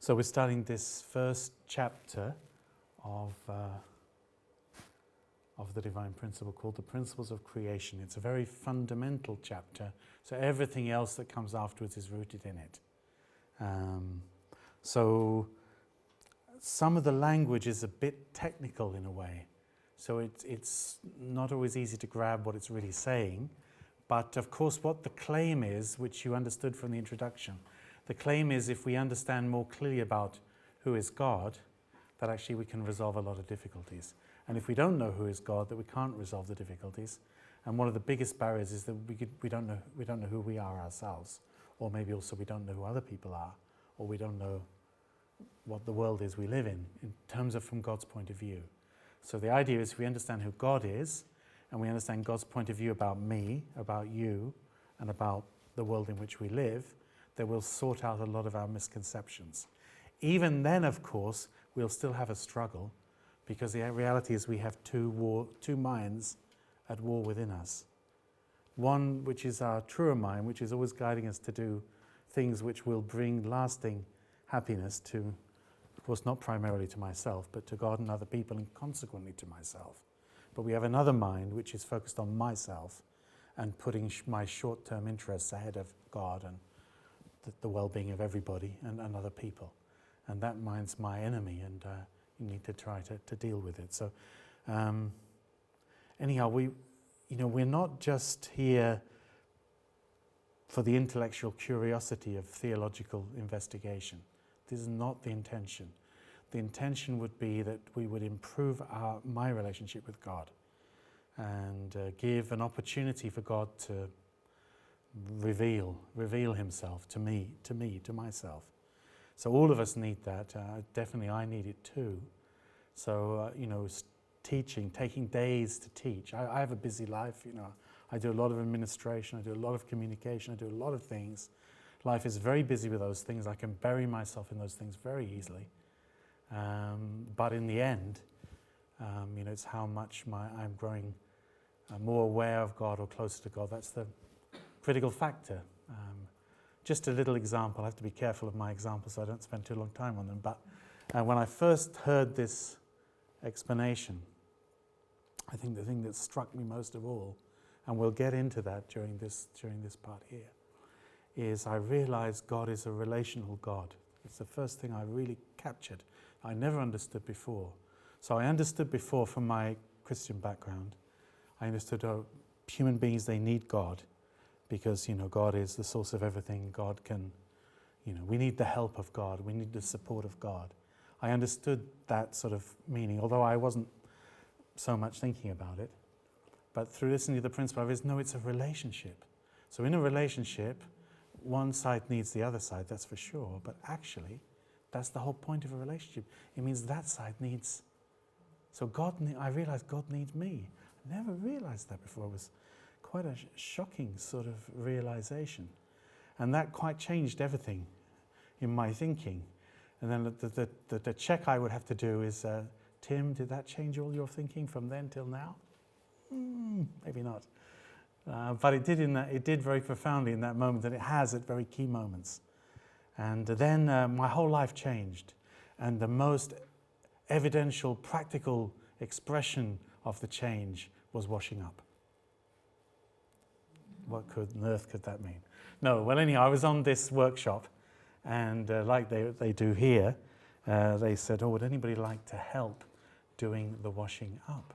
So we're starting this first chapter of the Divine Principle called The Principles of Creation. It's a very fundamental chapter, so everything else that comes afterwards is rooted in it. So some of the language is a bit technical in a way, so it's not always easy to grab what it's really saying, but of course what the claim is, which you understood from the introduction, the claim is if we understand more clearly about who is God, that actually we can resolve a lot of difficulties. And if we don't know who is God, that we can't resolve the difficulties. And one of the biggest barriers is that we don't know who we are ourselves, or maybe also we don't know who other people are, or we don't know what the world is we live in terms of from God's point of view. So the idea is if we understand who God is, and we understand God's point of view about me, about you, and about the world in which we live, that we'll sort out a lot of our misconceptions. Even then, of course, we'll still have a struggle, because the reality is we have two minds at war within us. One which is our truer mind, which is always guiding us to do things which will bring lasting happiness to, of course, not primarily to myself, but to God and other people, and consequently to myself. But we have another mind which is focused on myself and putting my short-term interests ahead of God and the well-being of everybody and other people. And that mind's my enemy, and you need to try to deal with it. So anyhow, we're not just here for the intellectual curiosity of theological investigation. This is not the intention. The intention would be that we would improve my relationship with God and give an opportunity for God to reveal himself to me, to myself. So all of us need that. Definitely I need it too. So, teaching, taking days to teach. I have a busy life, I do a lot of administration, I do a lot of communication, I do a lot of things. Life is very busy with those things. I can bury myself in those things very easily. But in the end, it's how much I'm growing more aware of God or closer to God. That's the critical factor. Just a little example. I have to be careful of my examples so I don't spend too long time on them. But when I first heard this explanation, I think the thing that struck me most of all, and we'll get into that during this part here, is I realized God is a relational God. It's the first thing I really captured. I never understood before. So I understood before from my Christian background. I understood human beings, they need God. Because, God is the source of everything. God can, we need the help of God. We need the support of God. I understood that sort of meaning, although I wasn't so much thinking about it. But through listening to the principle, it's a relationship. So in a relationship, one side needs the other side, that's for sure. But actually, that's the whole point of a relationship. It means that side needs... So I realized God needs me. I never realized that before. It was quite a shocking sort of realization. And that quite changed everything in my thinking. And then the check I would have to do is, Tim, did that change all your thinking from then till now? Maybe not. But it did very profoundly in that moment, and it has at very key moments. And then my whole life changed. And the most evidential, practical expression of the change was washing up. What on earth could that mean? No, well anyhow, I was on this workshop, and like they do here, they said, would anybody like to help doing the washing up?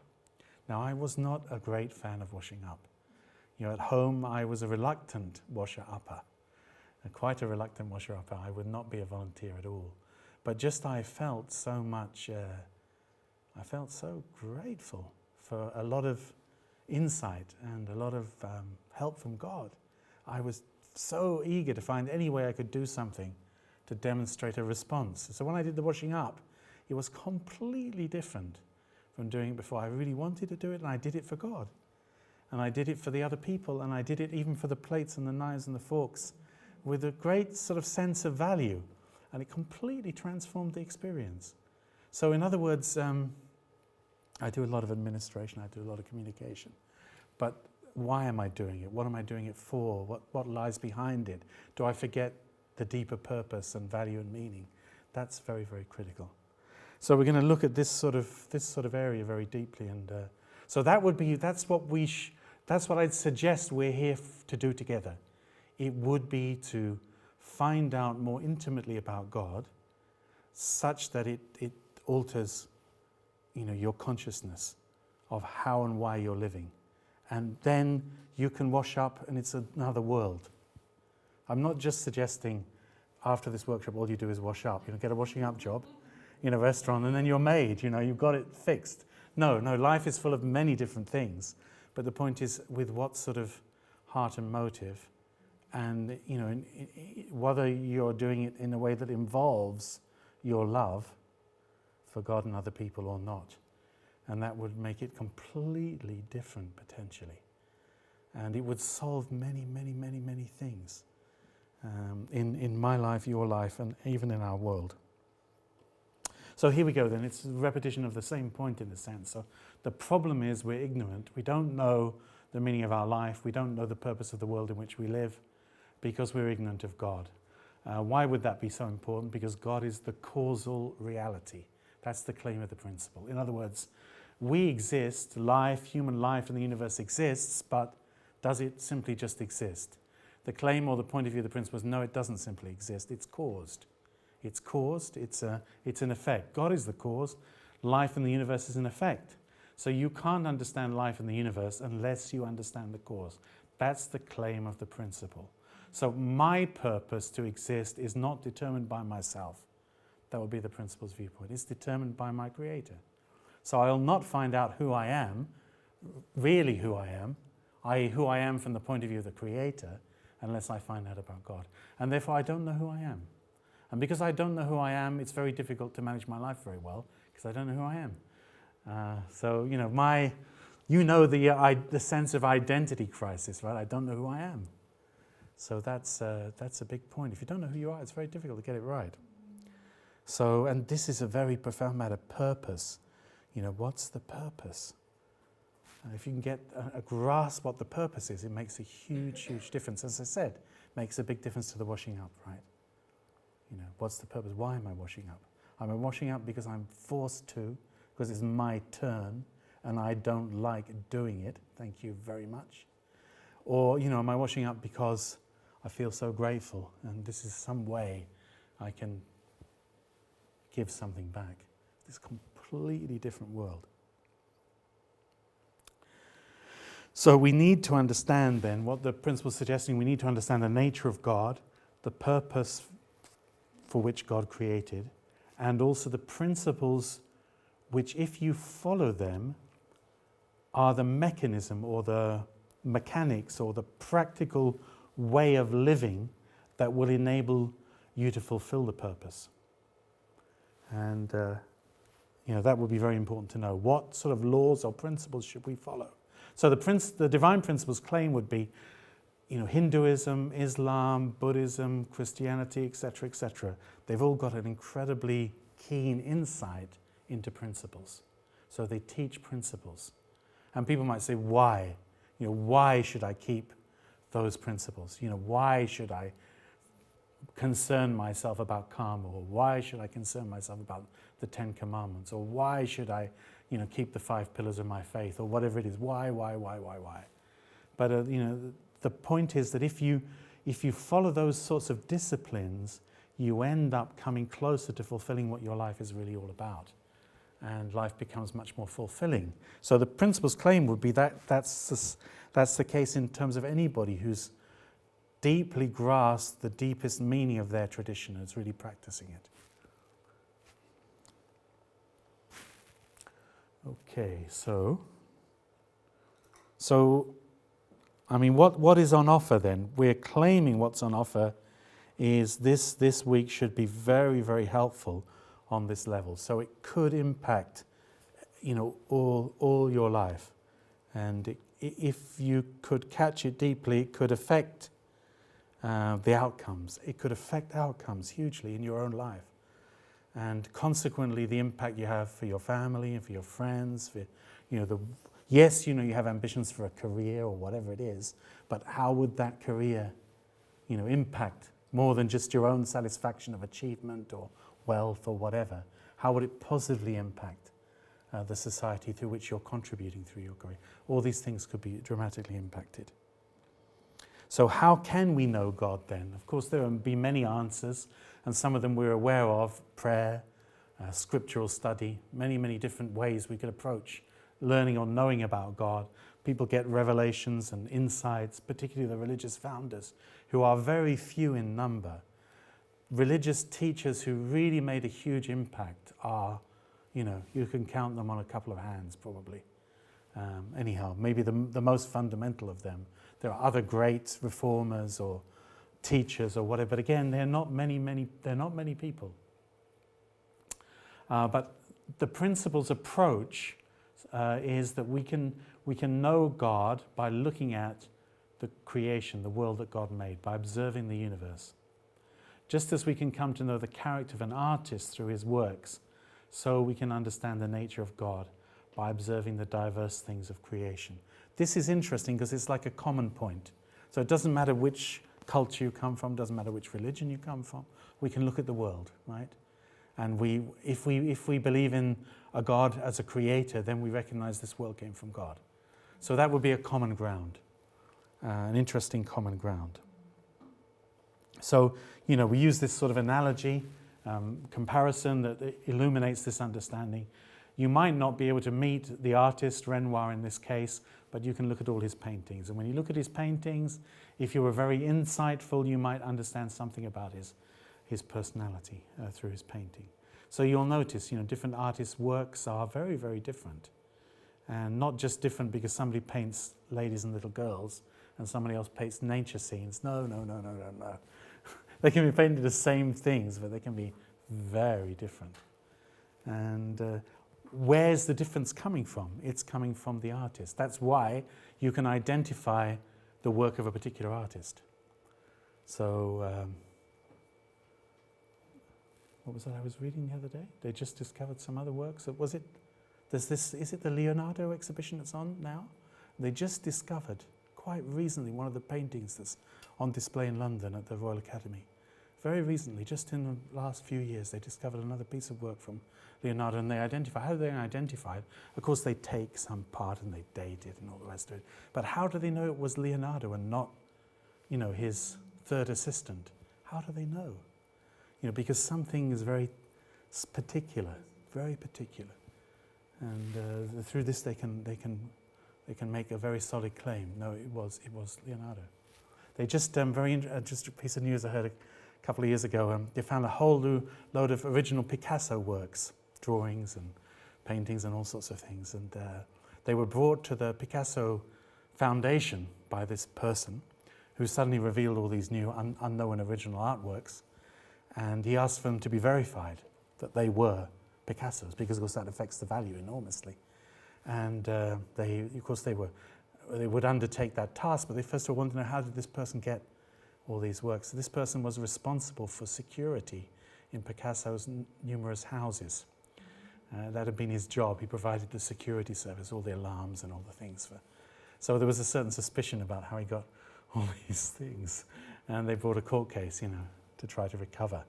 Now, I was not a great fan of washing up. At home, I was a reluctant washer-upper, quite a reluctant washer-upper. I would not be a volunteer at all. But just I felt so much, I felt so grateful for a lot of insight and a lot of help from God. I was so eager to find any way I could do something to demonstrate a response. So when I did the washing up, it was completely different from doing it before. I really wanted to do it, and I did it for God. And I did it for the other people, and I did it even for the plates and the knives and the forks with a great sort of sense of value. And it completely transformed the experience. So in other words, I do a lot of administration, I do a lot of communication. But why am I doing it? What am I doing it for? What lies behind it? Do I forget the deeper purpose and value and meaning? That's very, very critical. So we're going to look at this sort of area very deeply, and so that's what I'd suggest we're here to do together. It would be to find out more intimately about God, such that it alters, your consciousness of how and why you're living, and then you can wash up, and it's another world. I'm not just suggesting after this workshop all you do is wash up. Get a washing up job in a restaurant, and then you're made. You've got it fixed. No, life is full of many different things, but the point is with what sort of heart and motive, and whether you're doing it in a way that involves your love for God and other people or not, and that would make it completely different potentially, and it would solve many, many, many, many things in my life, your life, and even in our world. So here we go then. It's a repetition of the same point in a sense. So the problem is we're ignorant. We don't know the meaning of our life. We don't know the purpose of the world in which we live because we're ignorant of God. Why would that be so important? Because God is the causal reality. That's the claim of the principle. In other words, we exist, human life in the universe exists, but does it simply just exist? The claim or the point of view of the principle is no, it doesn't simply exist. It's caused. It's caused, it's an effect. God is the cause, life in the universe is an effect. So you can't understand life in the universe unless you understand the cause. That's the claim of the principle. So my purpose to exist is not determined by myself. That would be the principle's viewpoint. It's determined by my Creator. So I'll not find out who I am, really who I am, i.e. who I am from the point of view of the Creator, unless I find out about God. And therefore I don't know who I am. And because I don't know who I am, it's very difficult to manage my life very well, because I don't know who I am. The sense of identity crisis, right? I don't know who I am. So that's a big point. If you don't know who you are, it's very difficult to get it right. So, and this is a very profound matter, purpose. What's the purpose? And if you can get a grasp what the purpose is, it makes a huge, huge difference. As I said, it makes a big difference to the washing up, right? What's the purpose? Why am I washing up? Am I washing up because I'm forced to, because it's my turn and I don't like doing it? Thank you very much. Or, am I washing up because I feel so grateful and this is some way I can give something back? This completely different world. So we need to understand then what the principle is suggesting. We need to understand the nature of God, the purpose for which God created, and also the principles which, if you follow them, are the mechanism or the mechanics or the practical way of living that will enable you to fulfill the purpose. And that would be very important to know. What sort of laws or principles should we follow? So the divine principles claim would be Hinduism, Islam, Buddhism, Christianity, etc., they've all got an incredibly keen insight into principles. So they teach principles. And people might say, why? Why should I keep those principles? Why should I concern myself about karma? Or why should I concern myself about the 10 Commandments? Or why should I, keep the 5 pillars of my faith? Or whatever it is. Why? But, the point is that if you follow those sorts of disciplines, you end up coming closer to fulfilling what your life is really all about. And life becomes much more fulfilling. So the principle's claim would be that that's the case in terms of anybody who's deeply grasped the deepest meaning of their tradition and is really practicing it. Okay, so what is on offer then? We're claiming what's on offer is this week should be very, very helpful on this level. So it could impact, all your life. And if you could catch it deeply, it could affect the outcomes. It could affect outcomes hugely in your own life. And consequently, the impact you have for your family and for your friends, for, yes, you have ambitions for a career or whatever it is, but how would that career, impact more than just your own satisfaction of achievement or wealth or whatever, how would it positively impact the society through which you're contributing through your career? All these things could be dramatically impacted. So how can we know God then? Of course, there will be many answers, and some of them we're aware of: prayer, scriptural study, many different ways we could approach learning or knowing about God. People get revelations and insights, particularly the religious founders, who are very few in number. Religious teachers who really made a huge impact are, you can count them on a couple of hands probably. Anyhow, maybe the most fundamental of them. There are other great reformers or teachers or whatever, but again, they're not many people. But the principles approach is that we can know God by looking at the creation, the world that God made, by observing the universe. Just as we can come to know the character of an artist through his works, so we can understand the nature of God by observing the diverse things of creation. This is interesting because it's like a common point. So it doesn't matter which culture you come from, doesn't matter which religion you come from, we can look at the world, right? And if we believe in a God as a creator, then we recognize this world came from God. So that would be a common ground, an interesting common ground. So, we use this sort of analogy, comparison that illuminates this understanding. You might not be able to meet the artist, Renoir in this case, but you can look at all his paintings. And when you look at his paintings, if you were very insightful, you might understand something about his personality through his painting. So you'll notice, different artists' works are very, very different. And not just different because somebody paints ladies and little girls and somebody else paints nature scenes. No. They can be painted the same things, but they can be very different. And where's the difference coming from? It's coming from the artist. That's why you can identify the work of a particular artist. So, what was that I was reading the other day? They just discovered some other works. Is it the Leonardo exhibition that's on now? They just discovered, quite recently, one of the paintings that's on display in London at the Royal Academy. Very recently, just in the last few years, they discovered another piece of work from Leonardo, and they identify. How do they identify it? Of course, they take some part and they date it and all the rest of it. But how do they know it was Leonardo and not, his third assistant? How do they know? Because something is very particular, very particular, and through this they can make a very solid claim. No, it was Leonardo. They just just a piece of news I heard a couple of years ago. They found a whole load of original Picasso works, drawings and paintings and all sorts of things, and they were brought to the Picasso Foundation by this person, who suddenly revealed all these new unknown original artworks. And he asked for them to be verified that they were Picasso's, because of course that affects the value enormously. And they would undertake that task, but they first of all wanted to know, how did this person get all these works? So this person was responsible for security in Picasso's numerous houses. That had been his job. He provided the security service, all the alarms and all the things. So there was a certain suspicion about how he got all these things. And they brought a court case, to try to recover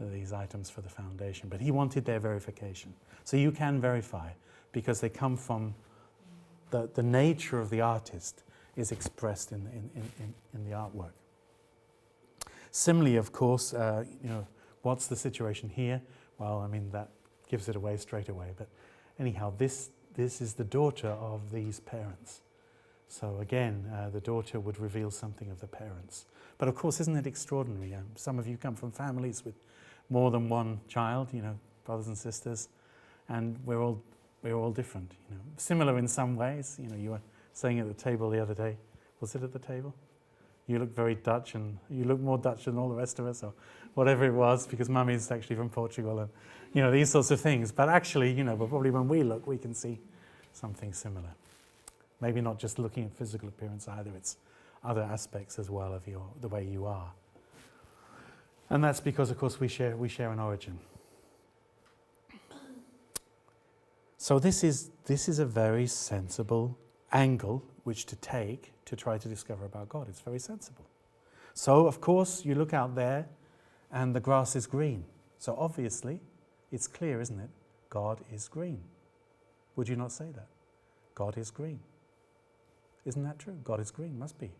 these items for the foundation. But he wanted their verification. So you can verify, because they come from the nature of the artist is expressed in the artwork. Similarly, of course, what's the situation here? Well, that gives it away straight away. But anyhow, this is the daughter of these parents. So again, the daughter would reveal something of the parents. But of course, isn't it extraordinary? Some of you come from families with more than one child, brothers and sisters, and we're all different. Similar in some ways. You were saying at the table the other day. Was it at the table? You look very Dutch, and you look more Dutch than all the rest of us, or whatever it was, because Mummy's actually from Portugal, and these sorts of things. But actually, but probably when we look, we can see something similar. Maybe not just looking at physical appearance either, it's other aspects as well of the way you are. And that's because, of course, we share an origin. So this is a very sensible angle which to take to try to discover about God. It's very sensible. So, of course, you look out there and the grass is green. So obviously, it's clear, isn't it? God is green. Would you not say that? God is green. Isn't that true? God is green, must be.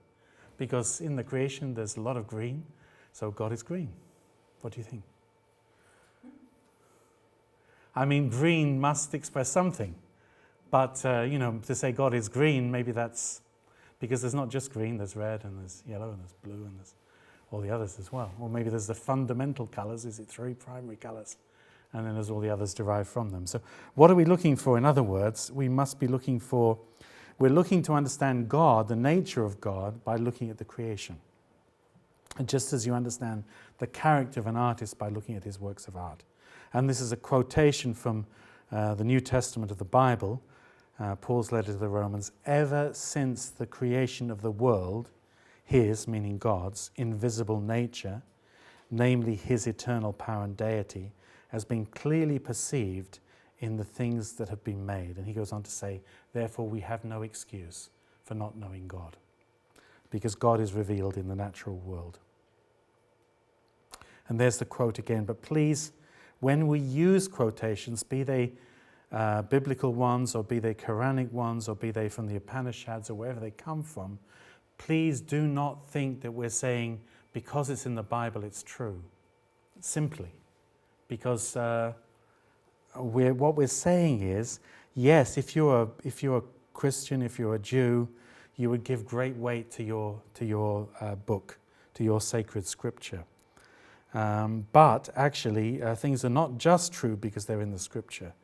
Because in the creation there's a lot of green, so God is green. What do you think? I mean, green must express something. But, to say God is green, maybe that's because there's not just green, there's red and there's yellow and there's blue and there's all the others as well. Or maybe there's the fundamental colours, is it 3 primary colours? And then there's all the others derived from them. So what are we looking for? In other words, we're looking to understand God, the nature of God, by looking at the creation. And just as you understand the character of an artist by looking at his works of art. And this is a quotation from the New Testament of the Bible, Paul's letter to the Romans. Ever since the creation of the world, his, meaning God's, invisible nature, namely his eternal power and deity, has been clearly perceived in the things that have been made. And he goes on to say, therefore we have no excuse for not knowing God, because God is revealed in the natural world. And there's the quote again. But please, when we use quotations, be they biblical ones or be they Quranic ones or be they from the Upanishads or wherever they come from, please do not think that we're saying because it's in the Bible it's true. Simply. Because what we're saying is, yes, if you're a Christian, if you're a Jew, you would give great weight to your book, to your sacred scripture. But actually, things are not just true because they're in the scripture.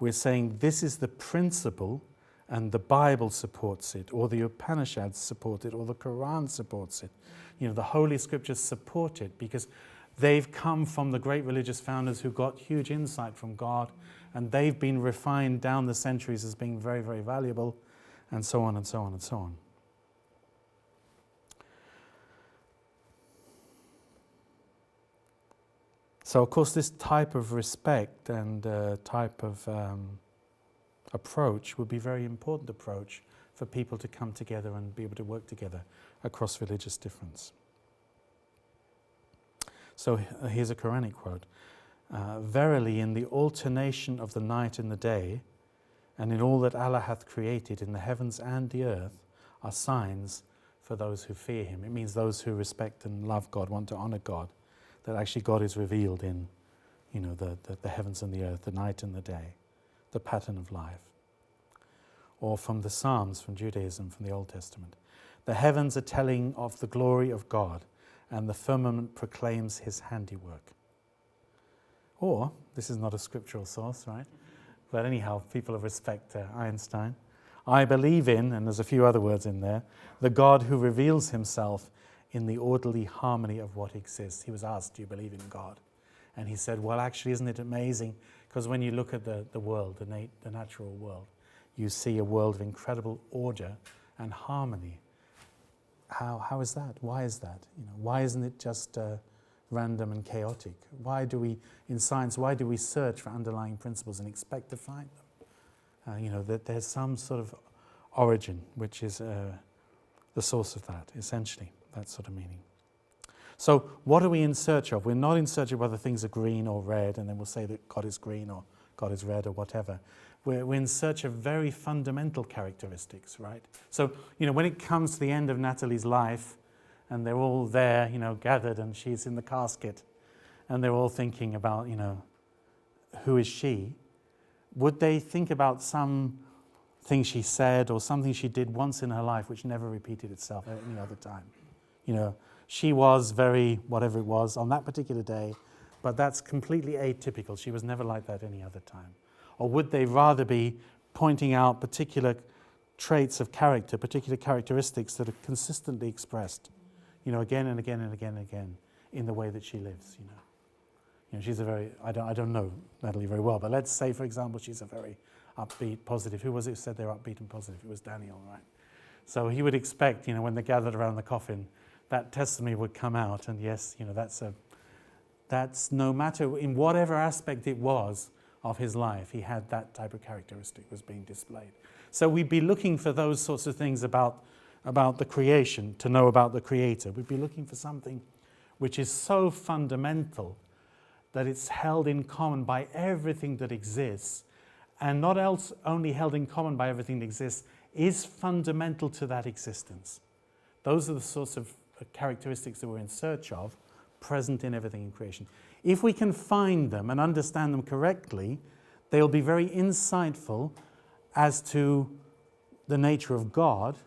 We're saying this is the principle, and the Bible supports it, or the Upanishads support it, or the Quran supports it. The Holy Scriptures support it because they've come from the great religious founders who got huge insight from God, and they've been refined down the centuries as being very, very valuable, and so on and so on and so on. So, of course, this type of respect and type of approach would be a very important approach for people to come together and be able to work together across religious difference. So here's a Quranic quote. Verily, in the alternation of the night and the day, and in all that Allah hath created in the heavens and the earth, are signs for those who fear Him. It means those who respect and love God, want to honor God, that actually God is revealed in, the heavens and the earth, the night and the day, the pattern of life. Or from the Psalms, from Judaism, from the Old Testament. The heavens are telling of the glory of God, and the firmament proclaims His handiwork. Or, this is not a scriptural source, right? But anyhow, people of respect, Einstein. I believe in, and there's a few other words in there, the God who reveals Himself in the orderly harmony of what exists. He was asked, do you believe in God? And he said, well, actually, isn't it amazing? Because when you look at the world, the natural world, you see a world of incredible order and harmony. How is that? Why is that? Why isn't it just random and chaotic? In science, why do we search for underlying principles and expect to find them? That there's some sort of origin, which is the source of that, essentially, that sort of meaning. So what are we in search of? We're not in search of whether things are green or red, and then we'll say that God is green or God is red or whatever. We're in search of very fundamental characteristics, right? So, when it comes to the end of Natalie's life, and they're all there, gathered, and she's in the casket, and they're all thinking about, who is she? Would they think about some thing she said or something she did once in her life which never repeated itself at any other time? She was very, whatever it was, on that particular day, but that's completely atypical. She was never like that any other time. Or would they rather be pointing out particular traits of character, particular characteristics that are consistently expressed, again and again and again and again in the way that she lives, she's a very, I don't know Natalie very well, but let's say, for example, she's a very upbeat, positive. Who was it who said they're upbeat and positive? It was Daniel, right? So he would expect, when they're gathered around the coffin, that testimony would come out, and yes, that's no matter in whatever aspect it was of his life, he had that type of characteristic was being displayed. So we'd be looking for those sorts of things about the creation, to know about the Creator. We'd be looking for something which is so fundamental that it's held in common by everything that exists, and not else only held in common by everything that exists, is fundamental to that existence. Those are the sorts of characteristics that we're in search of, present in everything in creation. If we can find them and understand them correctly, they'll be very insightful as to the nature of God,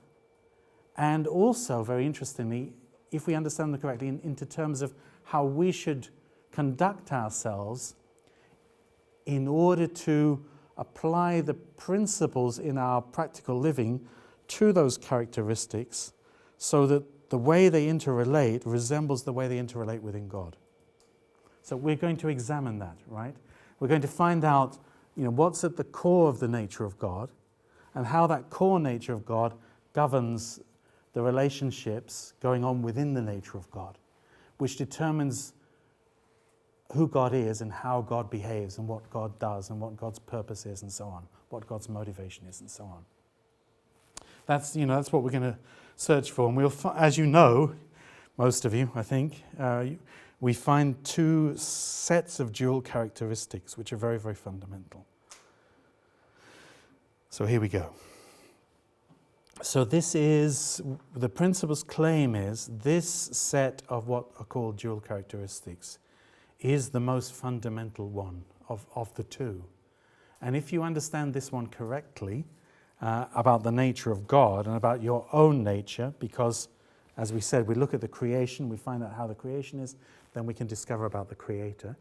and also, very interestingly, if we understand them correctly, into terms of how we should conduct ourselves in order to apply the principles in our practical living to those characteristics, so that the way they interrelate resembles the way they interrelate within God. So we're going to examine that, right? We're going to find out, what's at the core of the nature of God, and how that core nature of God governs the relationships going on within the nature of God, which determines who God is and how God behaves and what God does and what God's purpose is and so on, what God's motivation is and so on. That's what we're going to search for. And we'll, as you know, most of you, I think, we find two sets of dual characteristics which are very, very fundamental. So here we go. So this is, the principle's claim is, this set of what are called dual characteristics is the most fundamental one of the two. And if you understand this one correctly, about the nature of God and about your own nature, because, as we said, we look at the creation, we find out how the creation is, then we can discover about the Creator.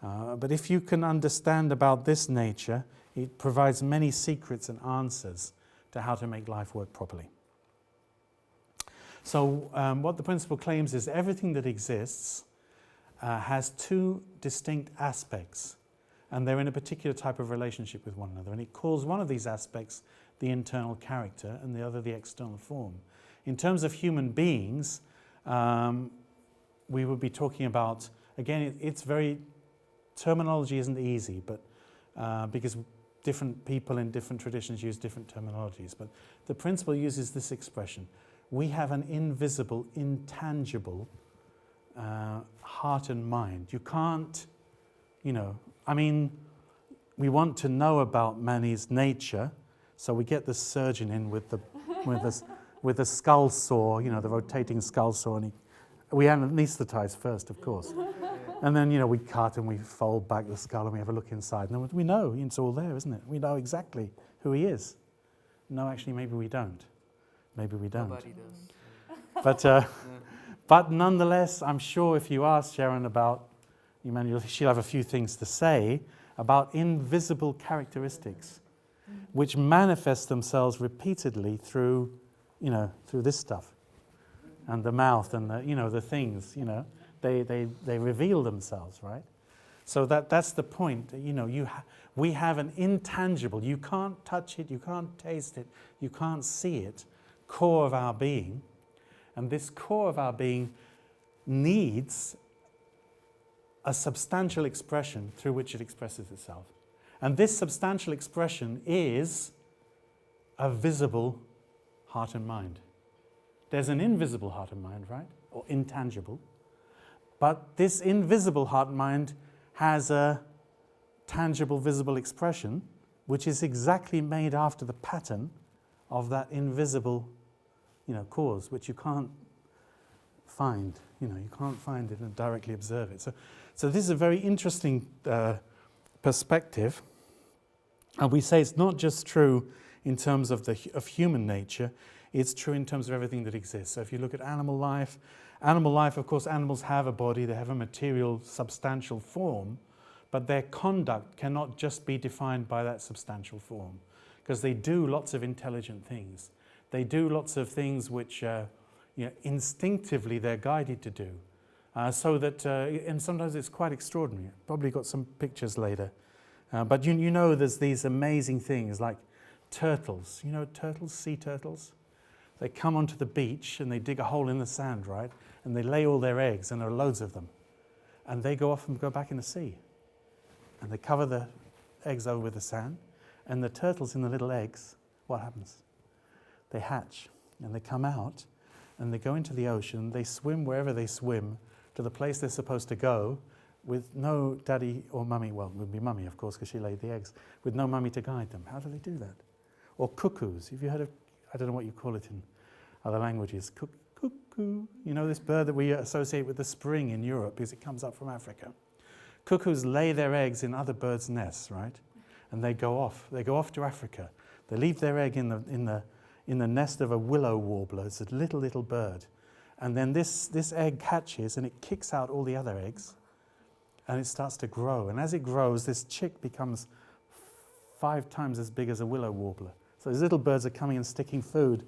But if you can understand about this nature, it provides many secrets and answers to how to make life work properly. So what the principle claims is everything that exists has two distinct aspects, and they're in a particular type of relationship with one another. And it calls one of these aspects the internal character and the other the external form. In terms of human beings, we would be talking about, again, it's very, terminology isn't easy, but because different people in different traditions use different terminologies. But the principle uses this expression: we have an invisible, intangible heart and mind. You can't, we want to know about Manny's nature, so we get the surgeon in with the skull saw, the rotating skull saw, and we anesthetize first, of course. And then, we cut and we fold back the skull and we have a look inside. And then we know it's all there, isn't it? We know exactly who he is. No, actually, maybe we don't. Maybe we don't. Nobody does. But nonetheless, I'm sure if you ask Sharon about Emmanuel, she'll have a few things to say about invisible characteristics, which manifest themselves repeatedly through this stuff, and the mouth and the things, they reveal themselves, right? So that's the point. We have an intangible, you can't touch it, you can't taste it, you can't see it, core of our being. And this core of our being needs a substantial expression through which it expresses itself. And this substantial expression is a visible heart and mind. There's an invisible heart and mind, right? Or intangible. But this invisible heart and mind has a tangible, visible expression, which is exactly made after the pattern of that invisible, cause, which you can't find. You can't find it and directly observe it. So this is a very interesting perspective. And we say it's not just true in terms of human nature, it's true in terms of everything that exists. So if you look at animal life, of course, animals have a body, they have a material, substantial form, but their conduct cannot just be defined by that substantial form, because they do lots of intelligent things. They do lots of things which instinctively they're guided to do. And sometimes it's quite extraordinary. Probably got some pictures later. But there's these amazing things like turtles. Turtles, sea turtles? They come onto the beach and they dig a hole in the sand, right? And they lay all their eggs, and there are loads of them. And they go off and go back in the sea. And they cover the eggs over with the sand. And the turtles in the little eggs, what happens? They hatch and they come out and they go into the ocean. They swim wherever they swim to the place they're supposed to go, with no daddy or mummy, well, it would be mummy, of course, because she laid the eggs, with no mummy to guide them. How do they do that? Or cuckoos. Have you heard of, I don't know what you call it in other languages, cuckoo. You know this bird that we associate with the spring in Europe because it comes up from Africa. Cuckoos lay their eggs in other birds' nests, right? And they go off. They go off to Africa. They leave their egg in the nest of a willow warbler. It's a little bird. And then this egg hatches and it kicks out all the other eggs and it starts to grow. And as it grows, this chick becomes 5 times as big as a willow warbler. So these little birds are coming and sticking food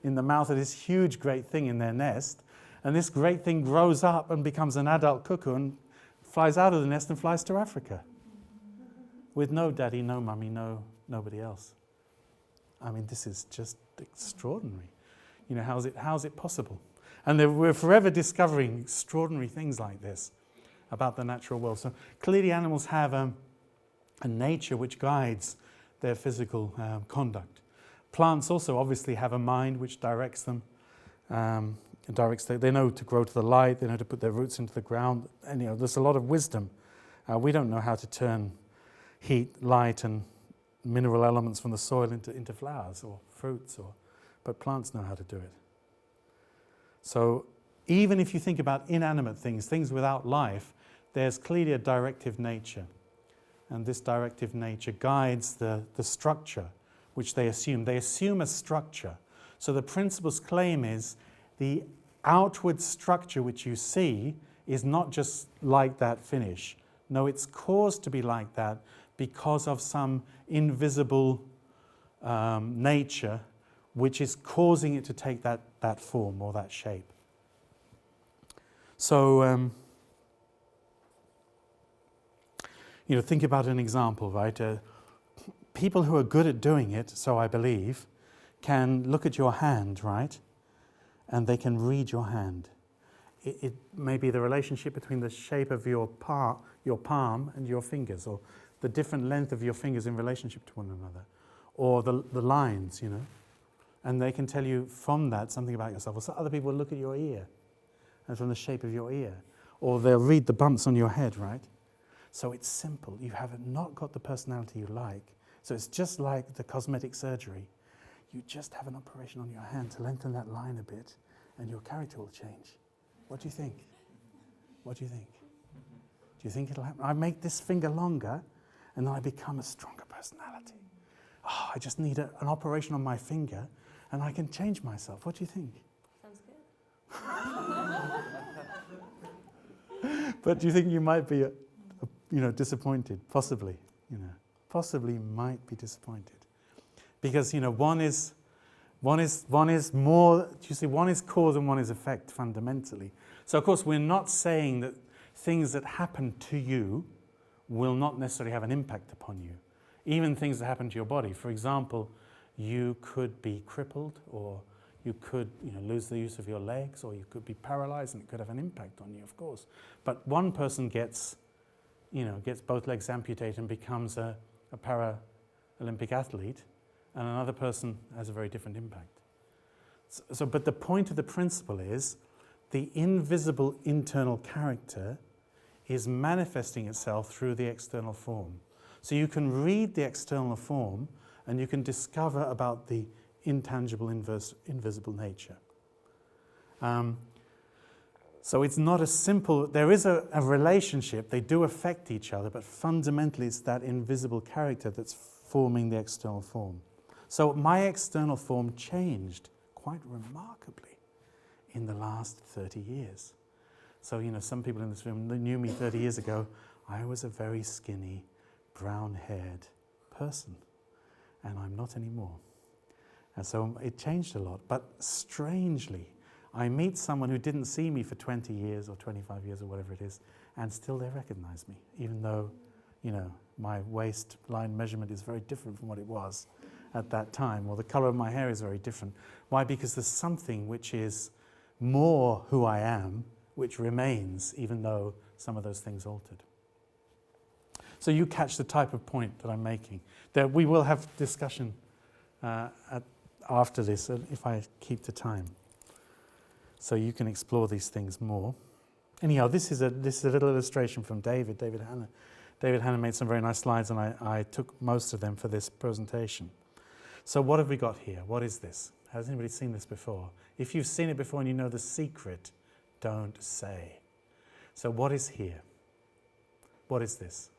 in the mouth of this huge, great thing in their nest. And this great thing grows up and becomes an adult cuckoo and flies out of the nest and flies to Africa. With no daddy, no mummy, nobody else. I mean, this is just extraordinary. You know, how's it possible? And we're forever discovering extraordinary things like this about the natural world. So clearly animals have a nature which guides their physical conduct. Plants also obviously have a mind which directs them. They know to grow to the light, they know to put their roots into the ground. And, you know, there's a lot of wisdom. We don't know how to turn heat, light and mineral elements from the soil into flowers or fruits, but plants know how to do it. So even if you think about inanimate things without life, there's clearly a directive nature. And this directive nature guides the structure which they assume. They assume a structure. So the principle's claim is the outward structure which you see is not just like that finish. No, it's caused to be like that because of some invisible nature which is causing it to take that form or that shape. So, you know, think about an example, right? People who are good at doing it, so I believe, can look at your hand, right? And they can read your hand. It may be the relationship between the shape of your palm and your fingers, or the different length of your fingers in relationship to one another, or the lines, you know. And they can tell you from that something about yourself. Or so other people look at your ear, and from the shape of your ear. Or they'll read the bumps on your head, right? So it's simple. You have not got the personality you like. So it's just like the cosmetic surgery. You just have an operation on your hand to lengthen that line a bit, and your character will change. What do you think? What do you think? Do you think it'll happen? I make this finger longer, and then I become a stronger personality. Oh, I just need an operation on my finger, and I can change myself. What do you think? Sounds good. But do you think you might be, disappointed? Possibly, possibly might be disappointed, because one is more. You see, one is cause and one is effect fundamentally. So of course we're not saying that things that happen to you will not necessarily have an impact upon you. Even things that happen to your body. For example, you could be crippled, or you could lose the use of your legs, or you could be paralyzed, and it could have an impact on you, of course. But one person gets both legs amputated and becomes a Paralympic athlete, and another person has a very different impact. But the point of the principle is the invisible internal character is manifesting itself through the external form. So you can read the external form and you can discover about the intangible, invisible nature. So it's not as simple. There is a relationship. They do affect each other, but fundamentally it's that invisible character that's forming the external form. So my external form changed quite remarkably in the last 30 years. So, some people in this room knew me 30 years ago. I was a very skinny, brown-haired person, and I'm not anymore. And so it changed a lot. But strangely, I meet someone who didn't see me for 20 years or 25 years or whatever it is, and still they recognize me, even though, my waistline measurement is very different from what it was at that time, or the color of my hair is very different. Why? Because there's something which is more who I am, which remains, even though some of those things altered. So you catch the type of point that I'm making. That we will have discussion after this, if I keep the time. So you can explore these things more. Anyhow, this is a little illustration from David Hanna. David Hanna made some very nice slides, and I took most of them for this presentation. So what have we got here? What is this? Has anybody seen this before? If you've seen it before and you know the secret, don't say. So what is here? What is this?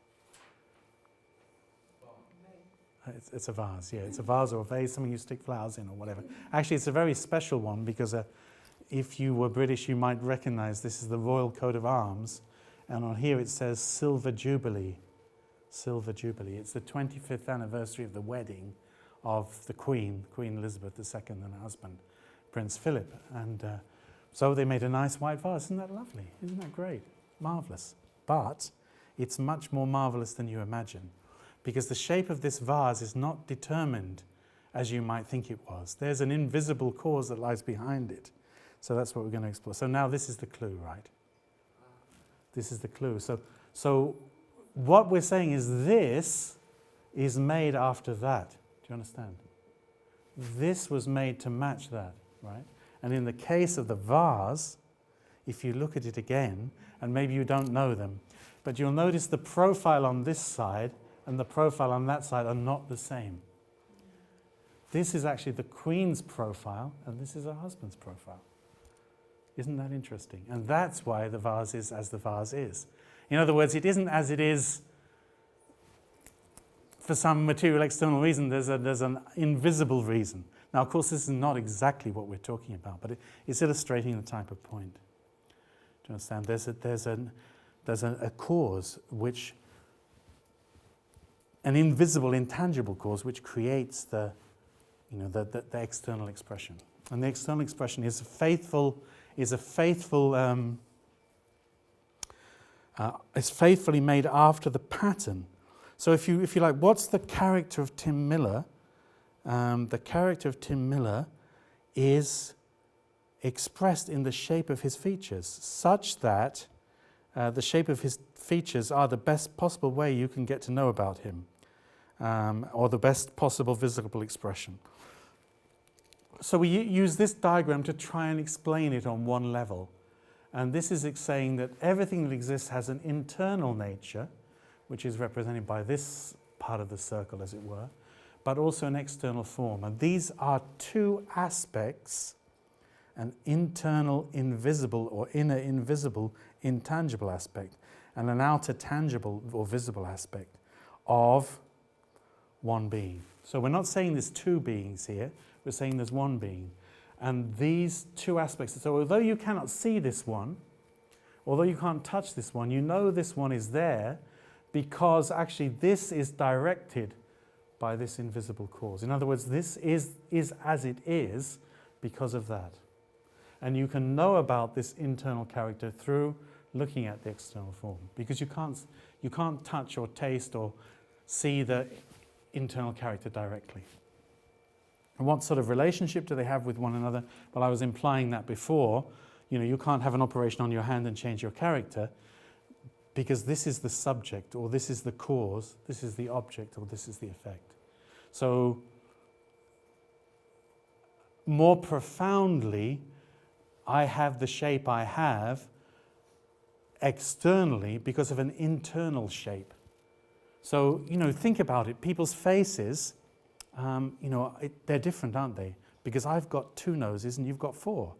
It's a vase, yeah. It's a vase or a vase, something you stick flowers in or whatever. Actually, it's a very special one because if you were British, you might recognize this is the Royal Coat of Arms. And on here it says Silver Jubilee. Silver Jubilee. It's the 25th anniversary of the wedding of the Queen Elizabeth II, and her husband, Prince Philip. And so they made a nice white vase. Isn't that lovely? Isn't that great? Marvellous. But it's much more marvellous than you imagine, because the shape of this vase is not determined as you might think it was. There's an invisible cause that lies behind it. So that's what we're going to explore. So now this is the clue, right? This is the clue. So what we're saying is this is made after that. Do you understand? This was made to match that, right? And in the case of the vase, if you look at it again, and maybe you don't know them, but you'll notice the profile on this side and the profile on that side are not the same. This is actually the Queen's profile, and this is her husband's profile. Isn't that interesting? And that's why the vase is as the vase is. In other words, it isn't as it is for some material external reason. There's an invisible reason. Now, of course, this is not exactly what we're talking about, but it's illustrating the type of point. Do you understand? There's a cause which, an invisible, intangible cause which creates the external expression. And the external expression is faithfully made after the pattern. So if you like, what's the character of Tim Miller? The character of Tim Miller is expressed in the shape of his features, such that the shape of his features are the best possible way you can get to know about him, or the best possible visible expression. So we use this diagram to try and explain it on one level. And this is saying that everything that exists has an internal nature, which is represented by this part of the circle, as it were, but also an external form. And these are two aspects, an internal invisible or inner invisible intangible aspect, and an outer tangible or visible aspect of one being. So we're not saying there's two beings here, we're saying there's one being. And these two aspects, so although you cannot see this one, although you can't touch this one, you know this one is there because actually this is directed by this invisible cause. In other words, this is as it is because of that. And you can know about this internal character through looking at the external form, because you can't touch or taste or see the internal character directly. And what sort of relationship do they have with one another? Well, I was implying that before. You can't have an operation on your hand and change your character, because this is the subject, or this is the cause, this is the object, or this is the effect. So, more profoundly, I have the shape I have externally because of an internal shape. So, think about it. People's faces, they're different, aren't they? Because I've got 2 noses and you've got 4.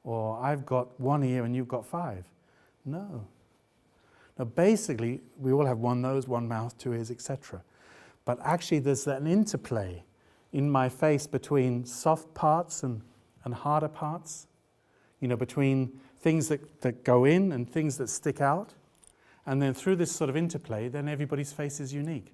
Or I've got 1 ear and you've got 5. No. Now, basically, we all have 1 nose, 1 mouth, 2 ears, etc. But actually, there's an interplay in my face between soft parts and harder parts, between things that go in and things that stick out. And then through this sort of interplay, then everybody's face is unique.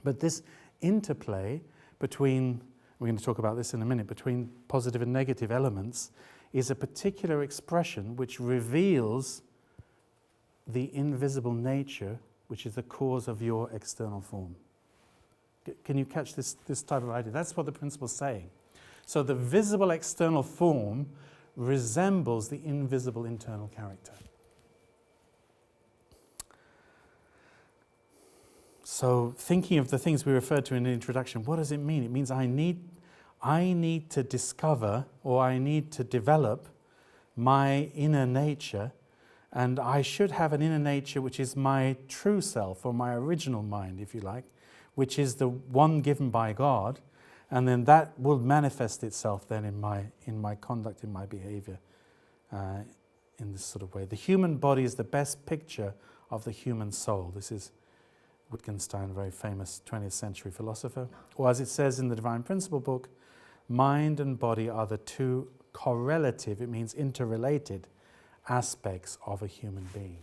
But this interplay between, we're going to talk about this in a minute, between positive and negative elements is a particular expression which reveals the invisible nature, which is the cause of your external form. Can you catch this type of idea? That's what the principle's saying. So the visible external form resembles the invisible internal character. So thinking of the things we referred to in the introduction, what does it mean? It means I need to discover, or I need to develop my inner nature And I should have an inner nature which is my true self, or my original mind, if you like, which is the one given by God, and then that will manifest itself then in my conduct, in my behavior, in this sort of way. The human body is the best picture of the human soul. This is Wittgenstein, a very famous 20th century philosopher. Or as it says in the Divine Principle book, mind and body are the two correlative, it means interrelated, aspects of a human being.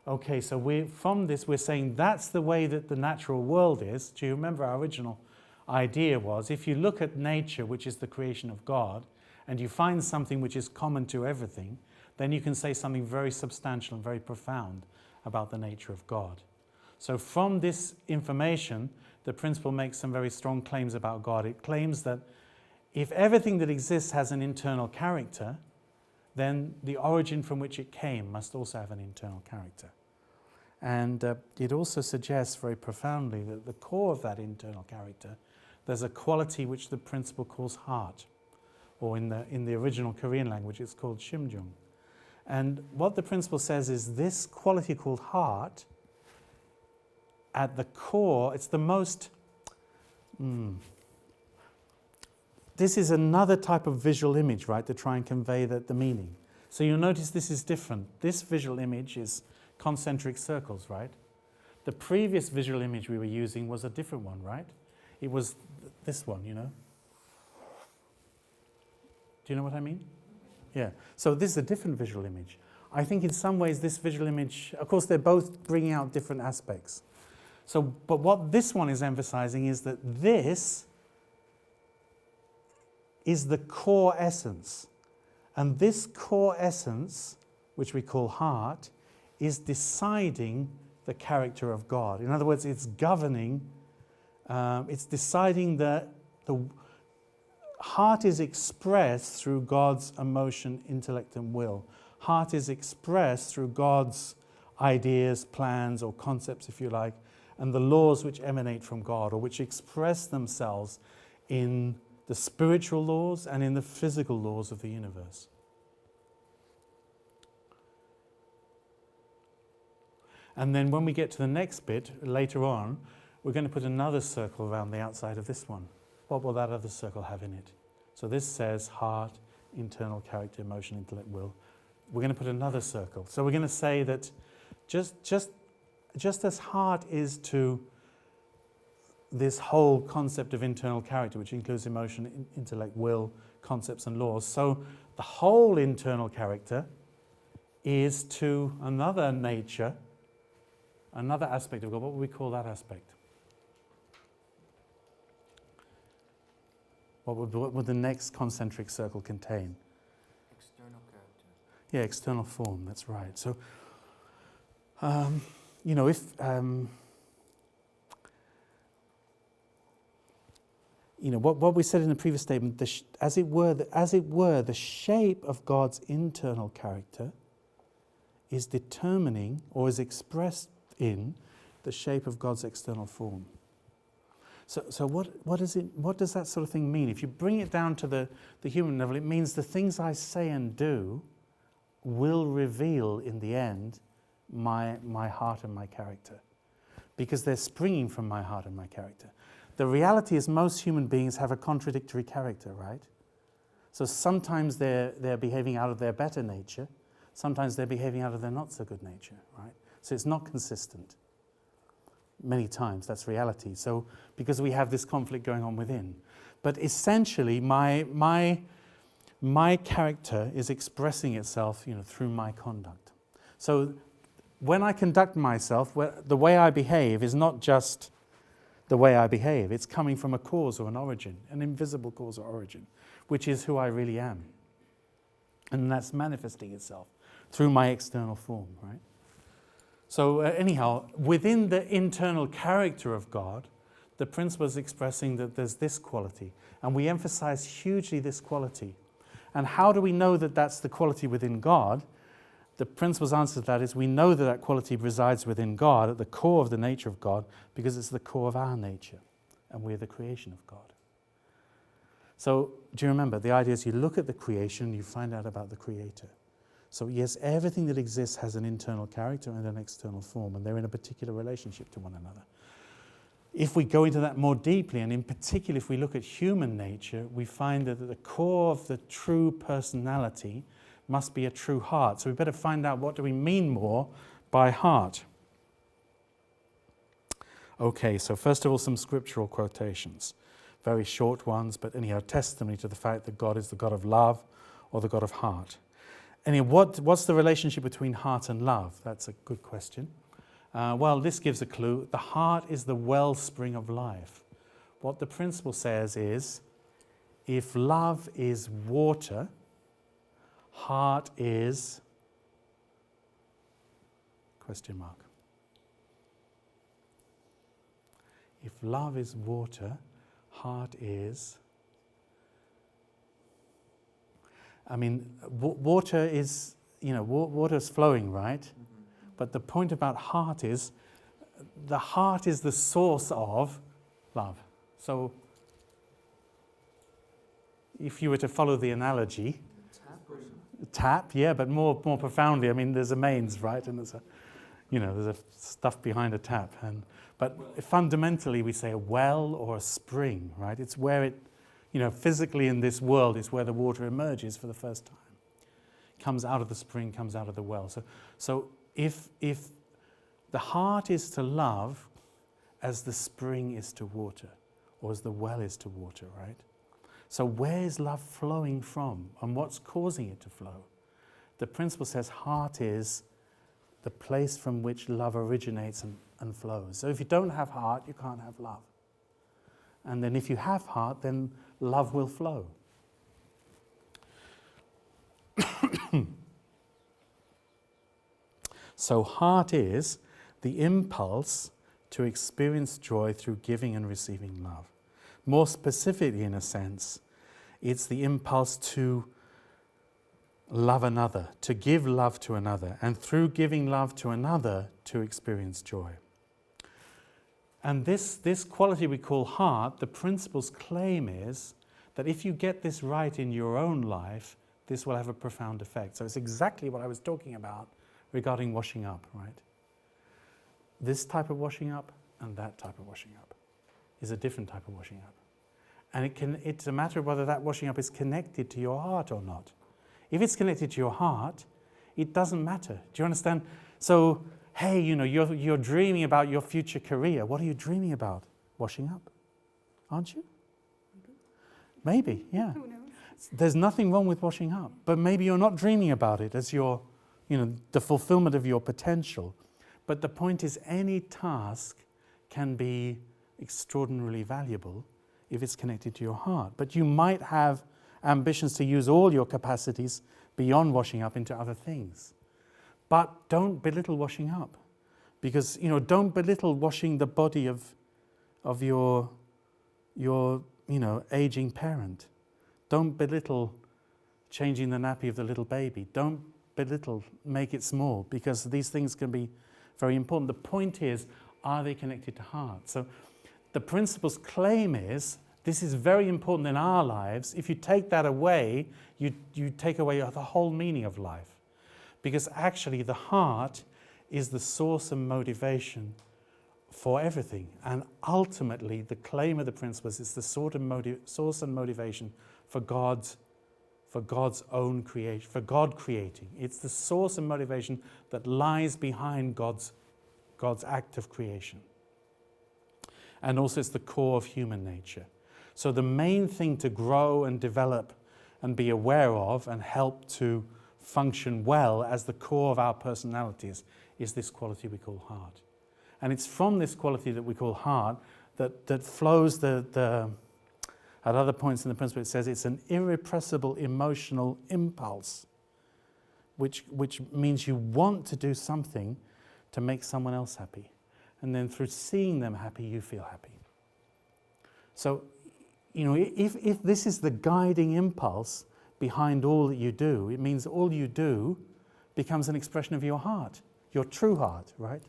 Okay, so from this we're saying that's the way that the natural world is. Do you remember our original idea was, if you look at nature, which is the creation of God, and you find something which is common to everything, then you can say something very substantial and very profound about the nature of God. So from this information, the principle makes some very strong claims about God. It claims that if everything that exists has an internal character, then the origin from which it came must also have an internal character. And it also suggests very profoundly that at the core of that internal character, there's a quality which the principle calls heart, or in the original Korean language it's called shimjung. And what the principle says is this quality called heart, at the core, it's the most... This is another type of visual image, right, to try and convey the meaning. So you'll notice this is different. This visual image is concentric circles, right? The previous visual image we were using was a different one, right? It was this one, you know? Do you know what I mean? Yeah. So this is a different visual image. I think in some ways this visual image, of course they're both bringing out different aspects. So, but what this one is emphasizing is that this is the core essence. And this core essence, which we call heart, is deciding the character of God. In other words, it's governing, it's deciding that the heart is expressed through God's emotion, intellect, and will. Heart is expressed through God's ideas, plans, or concepts, if you like, and the laws which emanate from God, or which express themselves in the spiritual laws and in the physical laws of the universe. And then when we get to the next bit, later on, we're going to put another circle around the outside of this one. What will that other circle have in it? So this says heart, internal character, emotion, intellect, will. We're going to put another circle. So we're going to say that just as heart is to this whole concept of internal character, which includes emotion, intellect, will, concepts and laws, so the whole internal character is to another nature, another aspect of God. What would we call that aspect? What would the next concentric circle contain? External character. Yeah, external form, that's right. So, you know, if... you know, what we said in the previous statement, as it were, the shape of God's internal character is determining, or is expressed in, the shape of God's external form. So what does that sort of thing mean? If you bring it down to the human level, it means the things I say and do will reveal in the end my heart and my character, because they're springing from my heart and my character. The reality is most human beings have a contradictory character, right? So sometimes they're behaving out of their better nature, sometimes they're behaving out of their not so good nature, right? So it's not consistent. Many times that's reality. So because we have this conflict going on within. But essentially my character is expressing itself, you know, through my conduct. So when I conduct myself, the way I behave is not just the way I behave. It's coming from a cause or an origin, an invisible cause or origin, which is who I really am. And that's manifesting itself through my external form, right? So anyhow, within the internal character of God, the principle is expressing that there's this quality. And we emphasize hugely this quality. And how do we know that that's the quality within God? The principle's answer to that is we know that that quality resides within God, at the core of the nature of God, because it's the core of our nature, and we're the creation of God. So, do you remember, the idea is you look at the creation, you find out about the Creator. So yes, everything that exists has an internal character and an external form, and they're in a particular relationship to one another. If we go into that more deeply, and in particular if we look at human nature, we find that at the core of the true personality must be a true heart. So we better find out, what do we mean more by heart? Okay, so first of all, some scriptural quotations. Very short ones, but anyhow, testimony to the fact that God is the God of love or the God of heart. Anyway, what's the relationship between heart and love? That's a good question. Well, this gives a clue. The heart is the wellspring of life. What the principle says is, if love is water, heart is question mark. If love is water, heart is... I mean, water is, water is flowing, right? Mm-hmm. But the point about heart is, the heart is the source of love. So, if you were to follow the analogy, tap, yeah, but more profoundly. I mean, there's a mains, right, and there's a stuff behind a tap, but fundamentally we say a well or a spring, right? It's where it, physically in this world, it's where the water emerges for the first time. Comes out of the spring, comes out of the well. So if the heart is to love as the spring is to water, or as the well is to water, right? So where is love flowing from, and what's causing it to flow? The principle says heart is the place from which love originates and flows. So if you don't have heart, you can't have love. And then if you have heart, then love will flow. So heart is the impulse to experience joy through giving and receiving love. More specifically, in a sense, it's the impulse to love another, to give love to another, and through giving love to another, to experience joy. And this quality we call heart, the principle's claim is that if you get this right in your own life, this will have a profound effect. So it's exactly what I was talking about regarding washing up, right? This type of washing up and that type of washing up is a different type of washing up. And it's a matter of whether that washing up is connected to your heart or not. If it's connected to your heart, it doesn't matter. Do you understand? So, hey, you're dreaming about your future career. What are you dreaming about? Washing up, aren't you? Maybe, yeah. Who knows? There's nothing wrong with washing up, but maybe you're not dreaming about it as your, the fulfillment of your potential. But the point is, any task can be extraordinarily valuable if it's connected to your heart. But you might have ambitions to use all your capacities beyond washing up into other things. But don't belittle washing up, because don't belittle washing the body of your aging parent. Don't belittle changing the nappy of the little baby. Don't belittle, make it small, because these things can be very important. The point is, are they connected to heart? So the principle's claim is, this is very important in our lives. If you take that away, you take away the whole meaning of life. Because actually the heart is the source and motivation for everything. And ultimately, the claim of the principle is it's the source and motivation for God's own creation, for God creating. It's the source and motivation that lies behind God's act of creation. And also it's the core of human nature. So the main thing to grow and develop and be aware of and help to function well as the core of our personalities is this quality we call heart. And it's from this quality that we call heart that flows at other points in the principle it says it's an irrepressible emotional impulse, which means you want to do something to make someone else happy. And then through seeing them happy, you feel happy. So, if this is the guiding impulse behind all that you do, it means all you do becomes an expression of your heart, your true heart, right?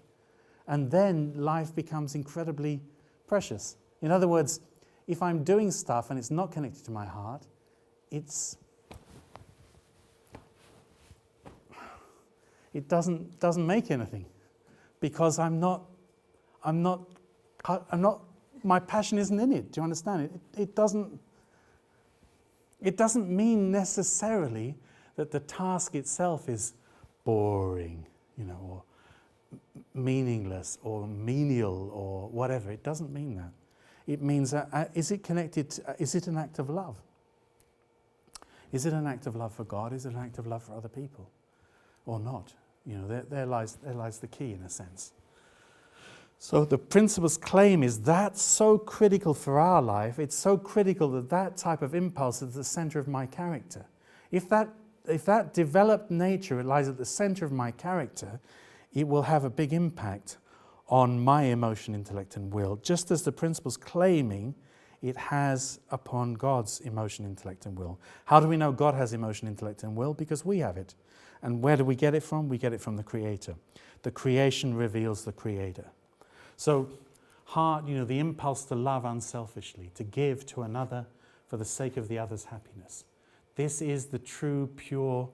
And then life becomes incredibly precious. In other words, if I'm doing stuff and it's not connected to my heart, it's it doesn't make anything, because my passion isn't in it. Do you understand? It doesn't mean necessarily that the task itself is boring, or meaningless or menial or whatever. It doesn't mean that. It means, is it connected, is it an act of love? Is it an act of love for God? Is it an act of love for other people? Or not? There lies the key, in a sense. So the principle's claim is that's so critical for our life. It's so critical that type of impulse is at the center of my character. If that developed nature lies at the center of my character, it will have a big impact on my emotion, intellect, and will, just as the principle's claiming it has upon God's emotion, intellect, and will. How do we know God has emotion, intellect, and will? Because we have it. And where do we get it from? We get it from the Creator. The creation reveals the Creator. So heart, the impulse to love unselfishly, to give to another for the sake of the other's happiness. This is the true, pure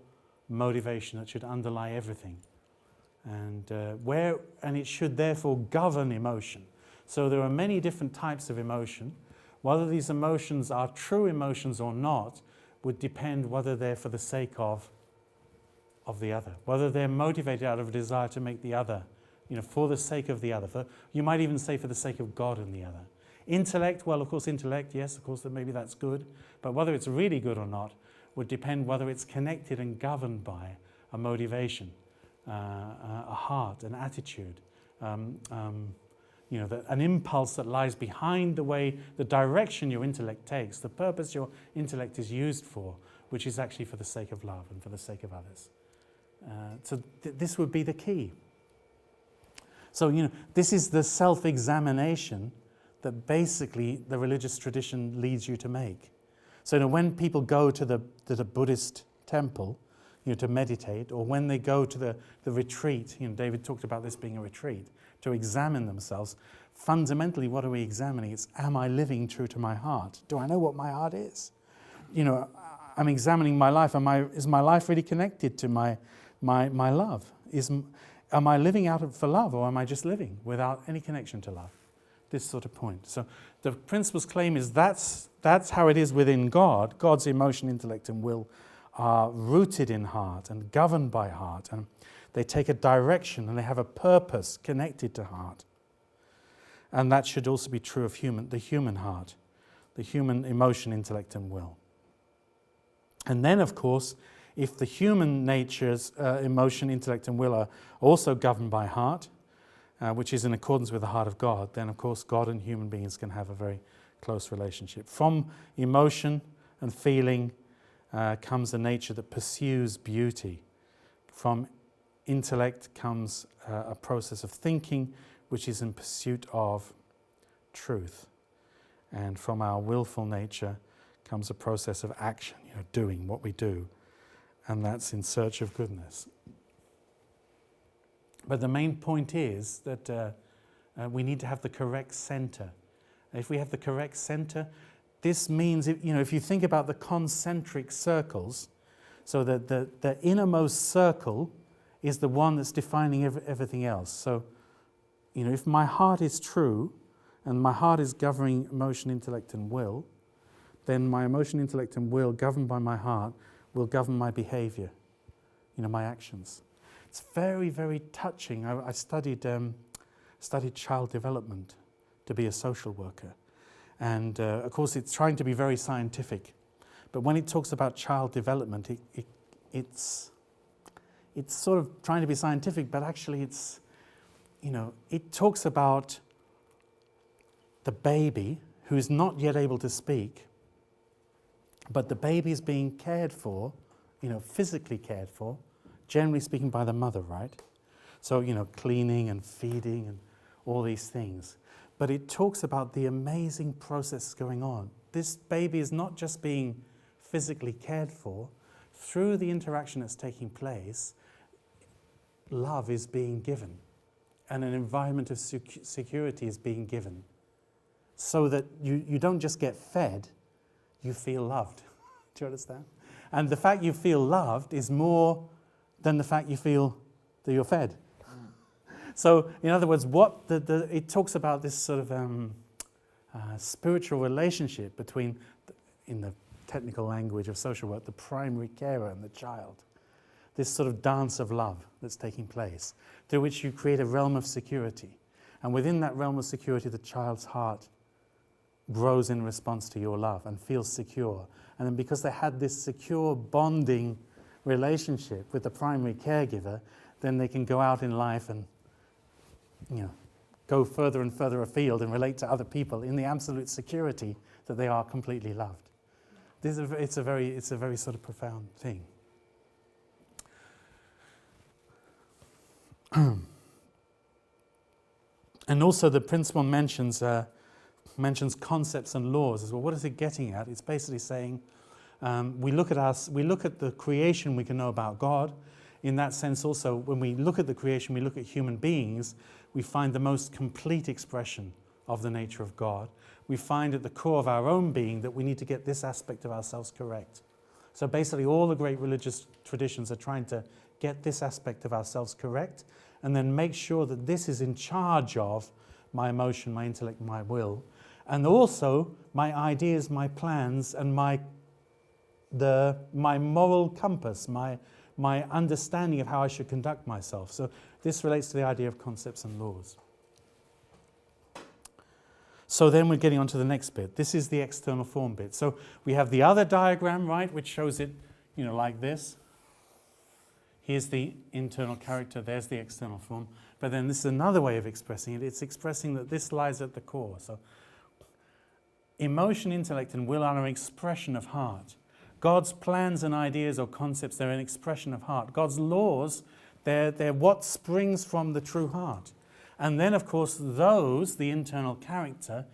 motivation that should underlie everything. And it should therefore govern emotion. So there are many different types of emotion. Whether these emotions are true emotions or not would depend whether they're for the sake of the other, whether they're motivated out of a desire to make the other, for the sake of the other. You might even say for the sake of God and the other. Intellect, well, of course, intellect, yes, of course, maybe that's good. But whether it's really good or not would depend whether it's connected and governed by a motivation, a heart, an attitude, an impulse that lies behind the direction your intellect takes, the purpose your intellect is used for, which is actually for the sake of love and for the sake of others. This would be the key. So, this is the self-examination that basically the religious tradition leads you to make. So, when people go to the Buddhist temple, to meditate, or when they go to the retreat, David talked about this being a retreat, to examine themselves, fundamentally, what are we examining? It's, am I living true to my heart? Do I know what my heart is? I'm examining my life. Is my life really connected to my love? Am I living out for love, or am I just living without any connection to love? This sort of point. So the principle's claim is that's how it is within God. God's emotion, intellect, and will are rooted in heart and governed by heart, and they take a direction and they have a purpose connected to heart. And that should also be true of the human heart, the human emotion, intellect, and will. And then, of course, if the human nature's emotion, intellect, and will are also governed by heart, which is in accordance with the heart of God, then, of course, God and human beings can have a very close relationship. From emotion and feeling comes a nature that pursues beauty. From intellect comes a process of thinking, which is in pursuit of truth. And from our willful nature comes a process of action, doing what we do. And that's in search of goodness. But the main point is that we need to have the correct center. If we have the correct center, this means, if you think about the concentric circles, so that the innermost circle is the one that's defining everything else. So, if my heart is true, and my heart is governing emotion, intellect, and will, then my emotion, intellect, and will, governed by my heart, will govern my behavior, my actions. It's very, very touching. I studied child development to be a social worker. And of course, it's trying to be very scientific. But when it talks about child development, it's sort of trying to be scientific, but actually it talks about the baby who is not yet able to speak, but the baby is being cared for, physically cared for, generally speaking by the mother, right? So, cleaning and feeding and all these things. But it talks about the amazing process going on. This baby is not just being physically cared for. Through the interaction that's taking place, love is being given. And an environment of security is being given. So that you don't just get fed, you feel loved. Do you understand? And the fact you feel loved is more than the fact you feel that you're fed. So, in other words, what it talks about this sort of spiritual relationship between, in the technical language of social work, the primary carer and the child. This sort of dance of love that's taking place, through which you create a realm of security. And within that realm of security, the child's heart grows in response to your love and feels secure. And then because they had this secure bonding relationship with the primary caregiver, then they can go out in life and, go further and further afield and relate to other people in the absolute security that they are completely loved. It's a very sort of profound thing. And also the principle mentions concepts and laws as well. What is it getting at? It's basically saying we look at the creation we can know about God. In that sense also, when we look at the creation, we look at human beings, we find the most complete expression of the nature of God. We find at the core of our own being that we need to get this aspect of ourselves correct. So basically all the great religious traditions are trying to get this aspect of ourselves correct and then make sure that this is in charge of my emotion, my intellect, my will, and also my ideas, my plans, and my moral compass, my understanding of how I should conduct myself. So this relates to the idea of concepts and laws. So then we're getting on to the next bit. This is the external form bit. So we have the other diagram, right, which shows it, like this. Here's the internal character, there's the external form. But then this is another way of expressing it. It's expressing that this lies at the core. So emotion, intellect, and will are an expression of heart. God's plans and ideas or concepts, they're an expression of heart. God's laws, they're what springs from the true heart. And then, of course, the internal character,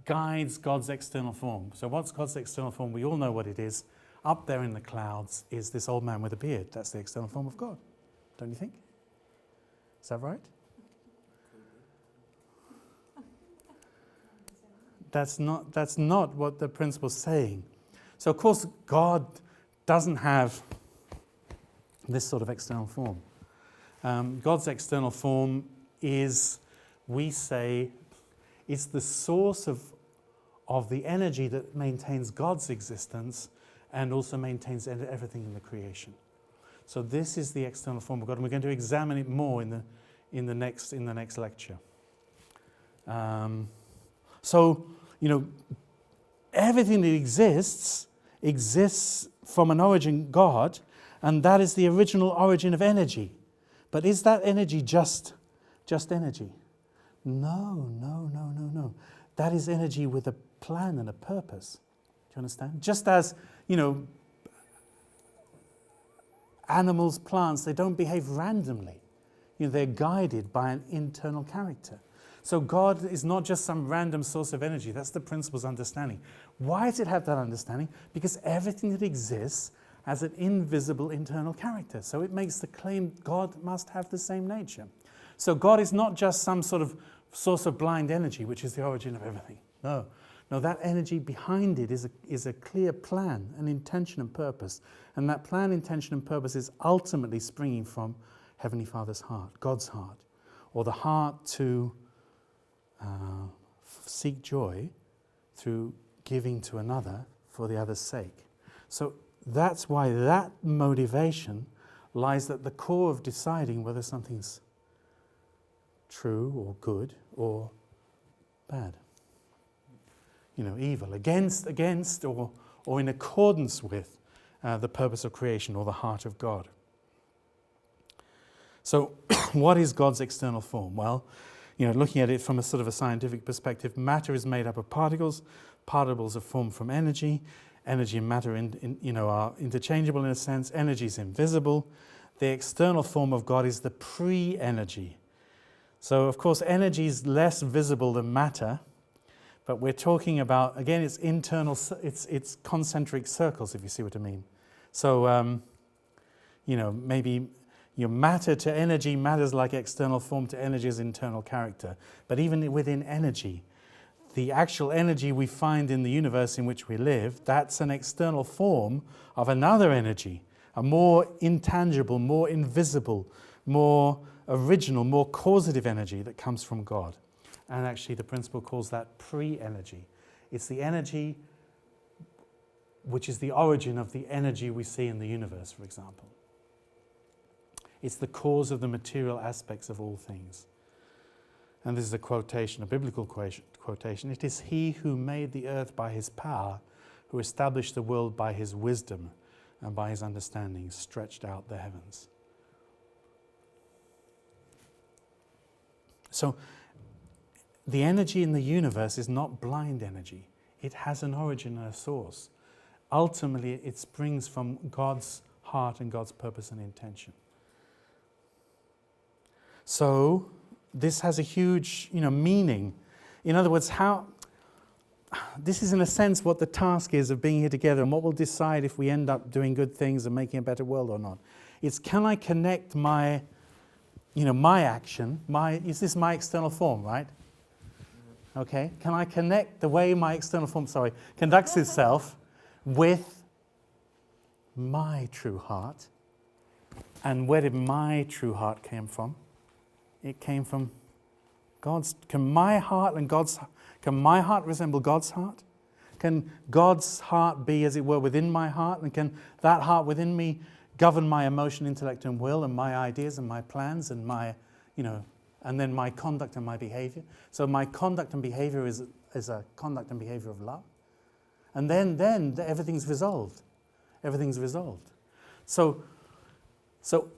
guides God's external form. So what's God's external form? We all know what it is. Up there in the clouds is this old man with a beard. That's the external form of God. Don't you think? Is that right? That's not what the principle's saying. So, of course, God doesn't have this sort of external form. God's external form is, we say, it's the source of the energy that maintains God's existence and also maintains everything in the creation. So this is the external form of God, and we're going to examine it more in the next lecture. Everything that exists from an origin, God, and that is the original origin of energy. But is that energy just energy? No. That is energy with a plan and a purpose. Do you understand? Just as, animals, plants, they don't behave randomly. They're guided by an internal character. So God is not just some random source of energy. That's the principle's understanding. Why does it have that understanding? Because everything that exists has an invisible internal character. So it makes the claim God must have the same nature. So God is not just some sort of source of blind energy, which is the origin of everything. No, that energy behind it is a clear plan, an intention and purpose. And that plan, intention and purpose is ultimately springing from Heavenly Father's heart, God's heart, or the heart to seek joy through giving to another for the other's sake. So that's why that motivation lies at the core of deciding whether something's true or good or bad. Evil, against or in accordance with the purpose of creation or the heart of God. So what is God's external form? Well, looking at it from a sort of a scientific perspective, matter is made up of particles. Particles are formed from energy. Energy and matter are interchangeable in a sense. Energy is invisible. The external form of God is the pre-energy. So, of course, energy is less visible than matter, but we're talking about, again, it's internal, it's concentric circles, if you see what I mean. So, maybe your matter to energy, matter's like external form to energy is internal character. But even within energy, the actual energy we find in the universe in which we live, that's an external form of another energy, a more intangible, more invisible, more original, more causative energy that comes from God. And actually the principle calls that pre-energy. It's the energy which is the origin of the energy we see in the universe, for example. It's the cause of the material aspects of all things. And this is a quotation, a biblical quotation. It is he who made the earth by his power, who established the world by his wisdom, and by his understanding stretched out the heavens. So the energy in the universe is not blind energy. It has an origin and a source. Ultimately, it springs from God's heart and God's purpose and intention. So this has a huge, meaning. In other words, this is in a sense what the task is of being here together, and what will decide if we end up doing good things and making a better world or not. It's, can I connect my action, is this my external form, right? Okay, can I connect the way my external form, conducts itself with my true heart? And where did my true heart came from? It came from God's. Can my heart resemble God's heart? Can God's heart be, as it were, within my heart? And can that heart within me govern my emotion, intellect, and will, and my ideas and my plans and my, and then my conduct and my behavior? So my conduct and behavior is a conduct and behavior of love. And then everything's resolved. Everything's resolved. So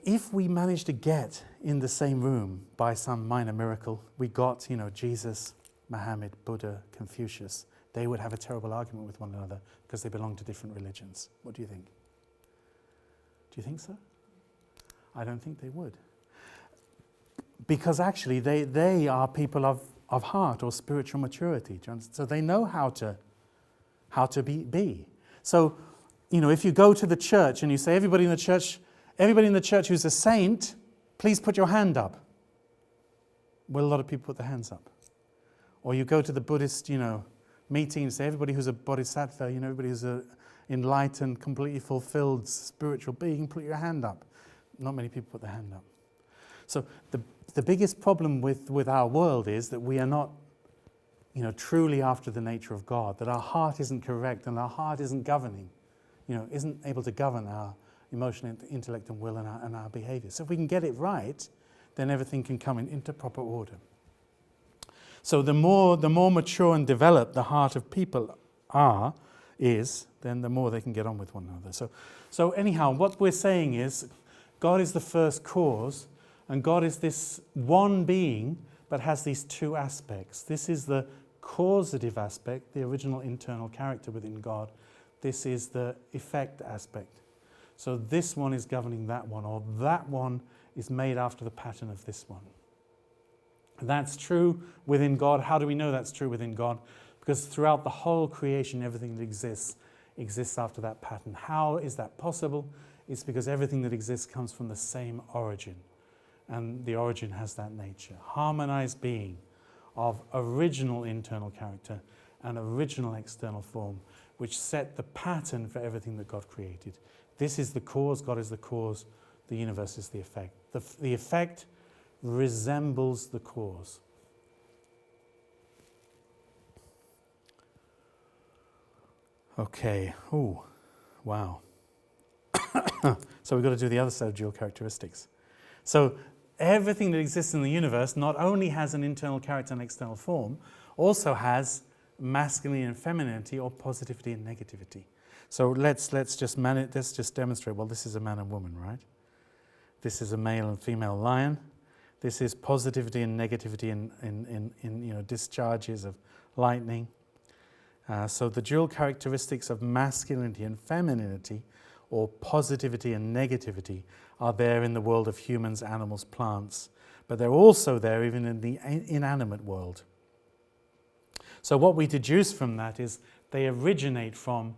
if we manage to get in the same room by some minor miracle, we got, Jesus, Muhammad, Buddha, Confucius, they would have a terrible argument with one another because they belong to different religions. What do you think? Do you think so? I don't think they would. Because actually they are people of heart or spiritual maturity. So they know how to be. So, if you go to the church and you say, everybody in the church who's a saint, please put your hand up. Well, a lot of people put their hands up. Or you go to the Buddhist, meeting and say, everybody who's a bodhisattva, everybody who's a enlightened, completely fulfilled spiritual being, put your hand up. Not many people put their hand up. So the biggest problem with our world is that we are not, truly after the nature of God, that our heart isn't correct and our heart isn't governing, isn't able to govern our emotion, intellect, and will, and our behavior. So if we can get it right, then everything can come into proper order. So the more mature and developed the heart of people is, then the more they can get on with one another. So anyhow, what we're saying is, God is the first cause, and God is this one being, but has these two aspects. This is the causative aspect, the original internal character within God. This is the effect aspect. So this one is governing that one, or that one is made after the pattern of this one. That's true within God. How do we know that's true within God? Because throughout the whole creation, everything that exists after that pattern. How is that possible? It's because everything that exists comes from the same origin. And the origin has that nature. Harmonized being of original internal character and original external form, which set the pattern for everything that God created. This is the cause, God is the cause, the universe is the effect. The effect resembles the cause. Okay, wow. So we've got to do the other set of dual characteristics. So everything that exists in the universe not only has an internal character and external form, also has masculinity and femininity, or positivity and negativity. So let's just demonstrate. Well, this is a man and woman, right? This is a male and female lion. This is positivity and negativity in discharges of lightning. So the dual characteristics of masculinity and femininity, or positivity and negativity, are there in the world of humans, animals, plants, but they're also there even in the inanimate world. So what we deduce from that is they originate from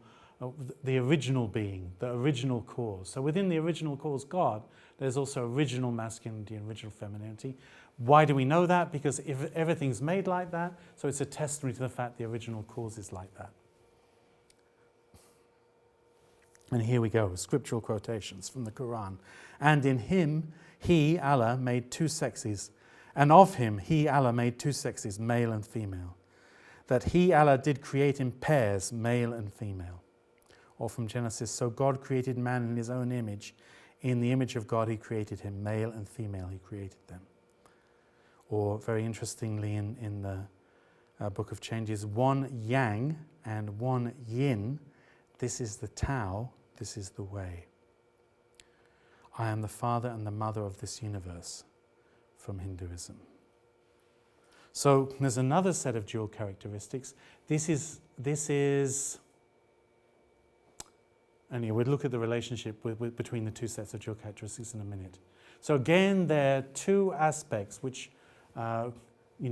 the original being, the original cause. So within the original cause, God, there's also original masculinity and original femininity. Why do we know that? Because if everything's made like that, so it's a testimony to the fact the original cause is like that. And here we go, scriptural quotations from the Quran. And in him, he, Allah, made two sexes. And of him, he, Allah, made two sexes, male and female. That he, Allah, did create in pairs, male and female. Or from Genesis, so God created man in his own image. In the image of God he created him, male and female he created them. Or very interestingly in the Book of Changes, one yang and one yin, this is the Tao, this is the way. I am the father and the mother of this universe, from Hinduism. So there's another set of dual characteristics. This is and we'll look at the relationship between the two sets of dual characteristics in a minute. So again, there are two aspects which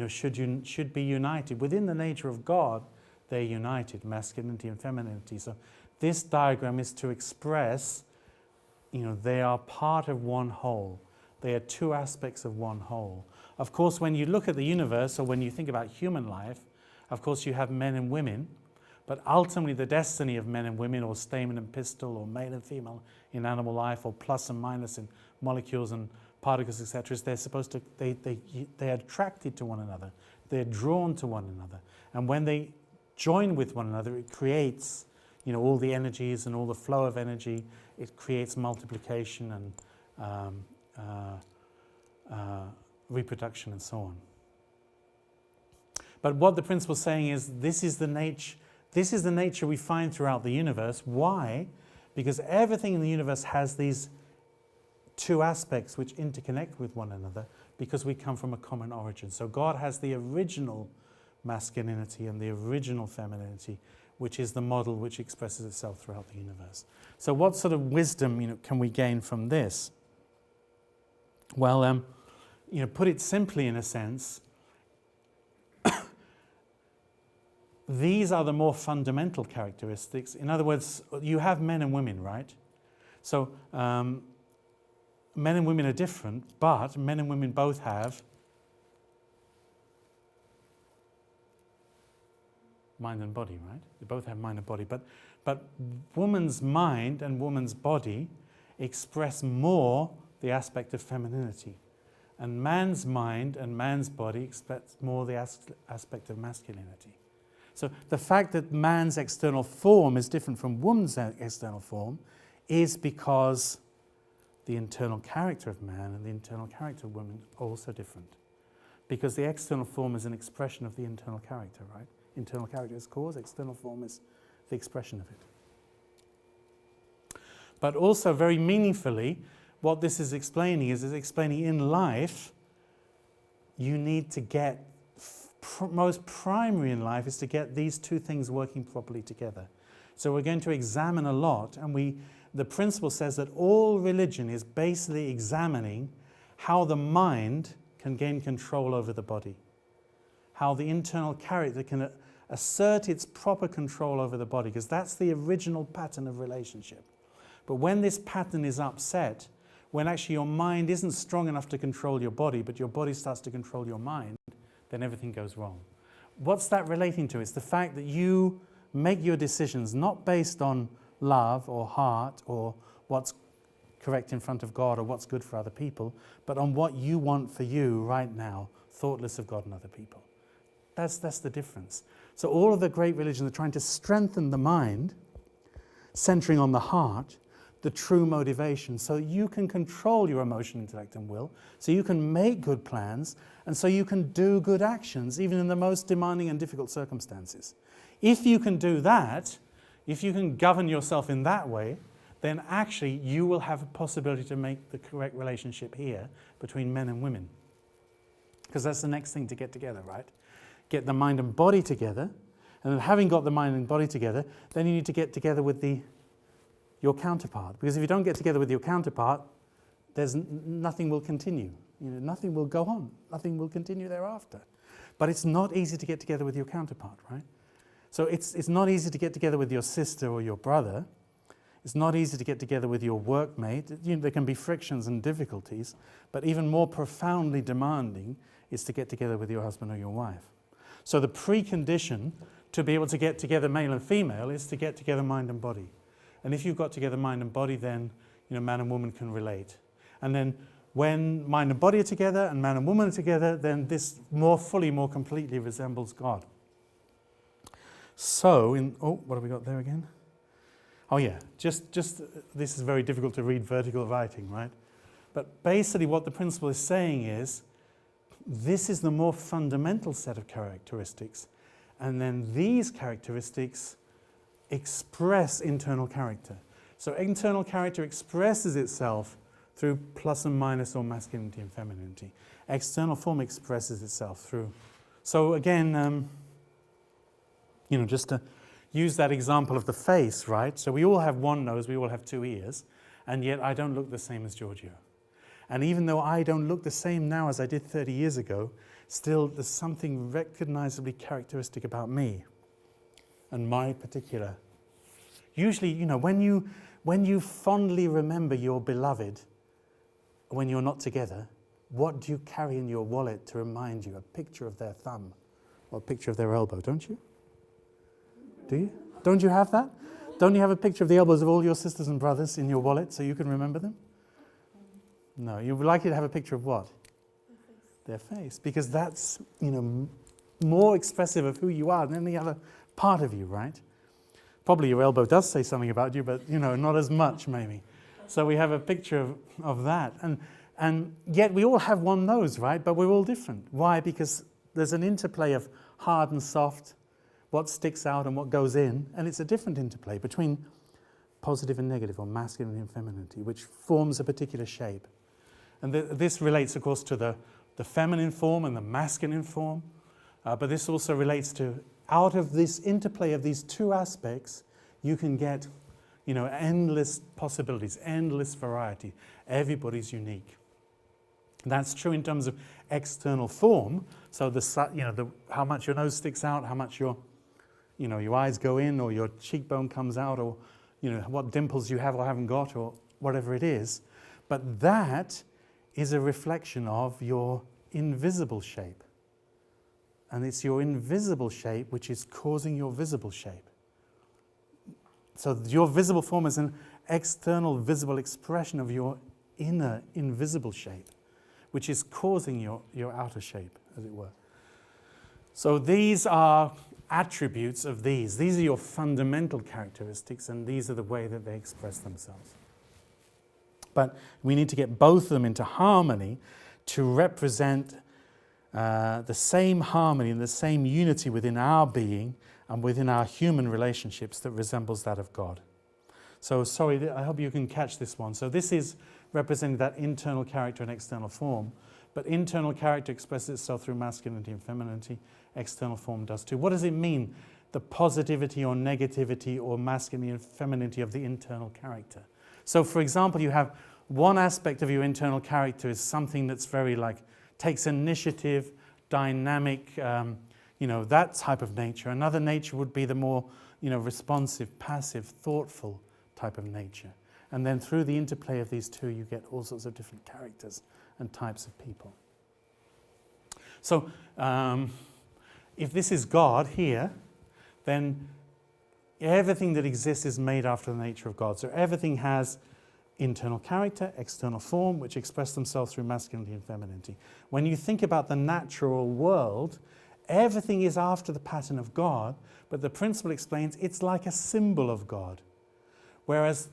should be united. Within the nature of God, they're united, masculinity and femininity. So this diagram is to express, they are part of one whole. They are two aspects of one whole. Of course, when you look at the universe, or when you think about human life, of course you have men and women, but ultimately the destiny of men and women, or stamen and pistil, or male and female in animal life, or plus and minus in molecules and particles, etc., is they're supposed to, they're attracted to one another. They're drawn to one another. And when they join with one another, it creates, all the energies and all the flow of energy. It creates multiplication and reproduction and so on. But what the principle is saying is this is the nature we find throughout the universe. Why? Because everything in the universe has these two aspects which interconnect with one another, because we come from a common origin. So God has the original masculinity and the original femininity, which is the model which expresses itself throughout the universe. So what sort of wisdom can we gain from this? Well, put it simply, in a sense, these are the more fundamental characteristics. In other words, you have men and women, right? So men and women are different, but men and women both have mind and body, right? They both have mind and body. But woman's mind and woman's body express more the aspect of femininity. And man's mind and man's body express more the aspect of masculinity. So the fact that man's external form is different from woman's external form is because the internal character of man and the internal character of woman are also different. Because the external form is an expression of the internal character, right? Internal character is cause, external form is the expression of it. But also, very meaningfully, what this is explaining is explaining in life, you need to get, most primary in life is to get these two things working properly together. So we're going to examine a lot, and the principle says that all religion is basically examining how the mind can gain control over the body, how the internal character can assert its proper control over the body, because that's the original pattern of relationship. But when this pattern is upset, when actually your mind isn't strong enough to control your body, but your body starts to control your mind, then everything goes wrong. What's that relating to? It's the fact that you make your decisions not based on love or heart or what's correct in front of God or what's good for other people, but on what you want for you right now, thoughtless of God and other people. That's the difference. So all of the great religions are trying to strengthen the mind, centering on the heart, the true motivation, so you can control your emotion, intellect, and will, so you can make good plans, and so you can do good actions, even in the most demanding and difficult circumstances. If you can do that, if you can govern yourself in that way, then actually you will have a possibility to make the correct relationship here between men and women. Because that's the next thing to get together, right? Get the mind and body together, and then having got the mind and body together, then you need to get together with your counterpart. Because if you don't get together with your counterpart, nothing will continue. Nothing will go on. Nothing will continue thereafter. But it's not easy to get together with your counterpart, right? So it's not easy to get together with your sister or your brother. It's not easy to get together with your workmate. There can be frictions and difficulties, but even more profoundly demanding is to get together with your husband or your wife. So the precondition to be able to get together male and female is to get together mind and body. And if you've got together mind and body, then man and woman can relate. And then when mind and body are together and man and woman are together, then this more fully, more completely resembles God. So, what have we got there again? Oh yeah, just this is very difficult to read vertical writing, right? But basically what the principle is saying is, this is the more fundamental set of characteristics, and then these characteristics express internal character. So internal character expresses itself through plus and minus or masculinity and femininity. External form expresses itself through. So again, just to use that example of the face, right? So we all have one nose, we all have two ears, and yet I don't look the same as Giorgio. And even though I don't look the same now as I did 30 years ago, still there's something recognizably characteristic about me and my particular. Usually, when you fondly remember your beloved when you're not together, what do you carry in your wallet to remind you? A picture of their thumb or a picture of their elbow, don't you? Do you? Don't you have that? Don't you have a picture of the elbows of all your sisters and brothers in your wallet so you can remember them? No, you're likely to have a picture of what? Their face. Because that's, more expressive of who you are than any other part of you, right? Probably your elbow does say something about you, but, not as much maybe. So we have a picture of that. And yet we all have one nose, right? But we're all different. Why? Because there's an interplay of hard and soft, what sticks out and what goes in, and it's a different interplay between positive and negative, or masculine and femininity, which forms a particular shape. And this relates, of course, to the feminine form and the masculine form, but this also relates to, out of this interplay of these two aspects, you can get, endless possibilities, endless variety. Everybody's unique. That's true in terms of external form. So how much your nose sticks out, how much your eyes go in, or your cheekbone comes out, or what dimples you have or haven't got, or whatever it is. But that is a reflection of your invisible shape. And it's your invisible shape which is causing your visible shape. So your visible form is an external visible expression of your inner invisible shape, which is causing your outer shape, as it were. So these are attributes of these. These are your fundamental characteristics, and these are the way that they express themselves. But we need to get both of them into harmony to represent the same harmony and the same unity within our being and within our human relationships that resembles that of God. So, sorry, I hope you can catch this one. So this is representing that internal character and external form, but internal character expresses itself through masculinity and femininity. External form does too. What does it mean, the positivity or negativity or masculinity and femininity of the internal character? So, for example, you have one aspect of your internal character is something that's very takes initiative, dynamic, that type of nature. Another nature would be the more, responsive, passive, thoughtful type of nature. And then through the interplay of these two, you get all sorts of different characters and types of people. So, if this is God here, then everything that exists is made after the nature of God. So everything has internal character, external form, which express themselves through masculinity and femininity. When you think about the natural world, everything is after the pattern of God, but the principle explains it's like a symbol of God. Whereas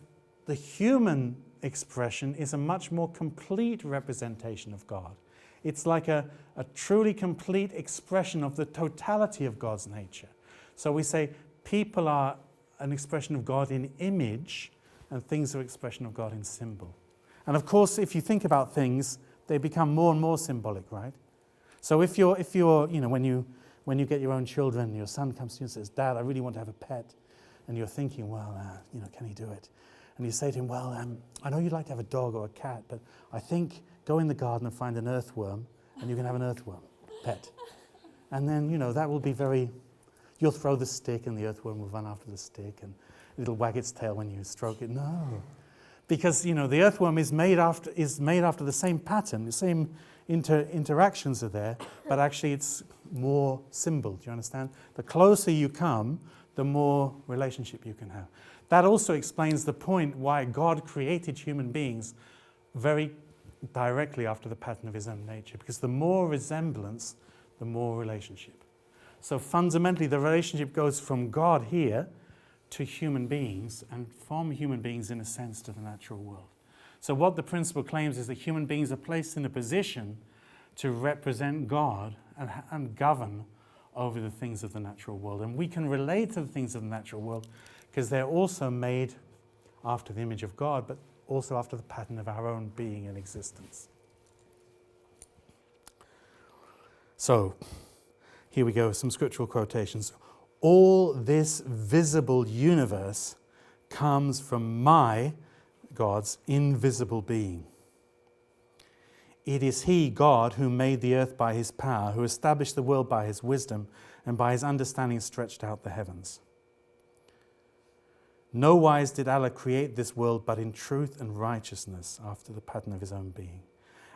the human expression is a much more complete representation of God. It's like a truly complete expression of the totality of God's nature. So we say people are an expression of God in image, and things are an expression of God in symbol. And of course, if you think about things, they become more and more symbolic, right? So if you're when you get your own children, your son comes to you and says, "Dad, I really want to have a pet," and you're thinking, well, can he do it? And you say to him, well, I know you'd like to have a dog or a cat, but I think go in the garden and find an earthworm, and you can have an earthworm pet. And then, that will be you'll throw the stick, and the earthworm will run after the stick, and it'll wag its tail when you stroke it. No. Because, the earthworm is made after the same pattern, the same interactions are there, but actually it's more symbol, do you understand? The closer you come, the more relationship you can have. that also explains the point why God created human beings very directly after the pattern of his own nature, because the more resemblance, the more relationship. So fundamentally, the relationship goes from God here to human beings, and from human beings, in a sense, to the natural world. So what the principle claims is that human beings are placed in a position to represent God and govern over the things of the natural world. And we can relate to the things of the natural world because they're also made after the image of God, but also after the pattern of our own being and existence. So, here we go, some scriptural quotations. All this visible universe comes from my, God's, invisible being. It is He, God, who made the earth by His power, who established the world by His wisdom, and by His understanding stretched out the heavens. No wise did Allah create this world, but in truth and righteousness, after the pattern of His own being.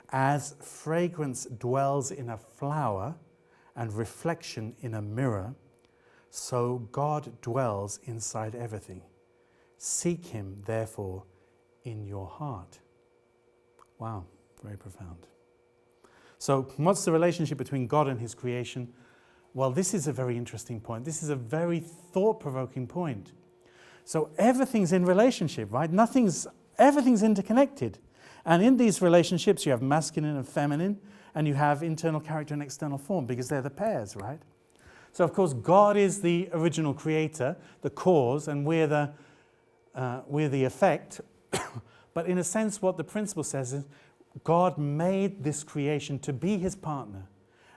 As fragrance dwells in a flower and reflection in a mirror, so God dwells inside everything. Seek Him, therefore, in your heart. Wow, very profound. So, what's the relationship between God and His creation? Well, this is a very interesting point. This is a very thought-provoking point. So everything's in relationship, right? Everything's interconnected. And in these relationships, you have masculine and feminine, and you have internal character and external form, because they're the pairs, right? So, of course, God is the original creator, the cause, and we're the effect. But in a sense, what the principle says is God made this creation to be His partner,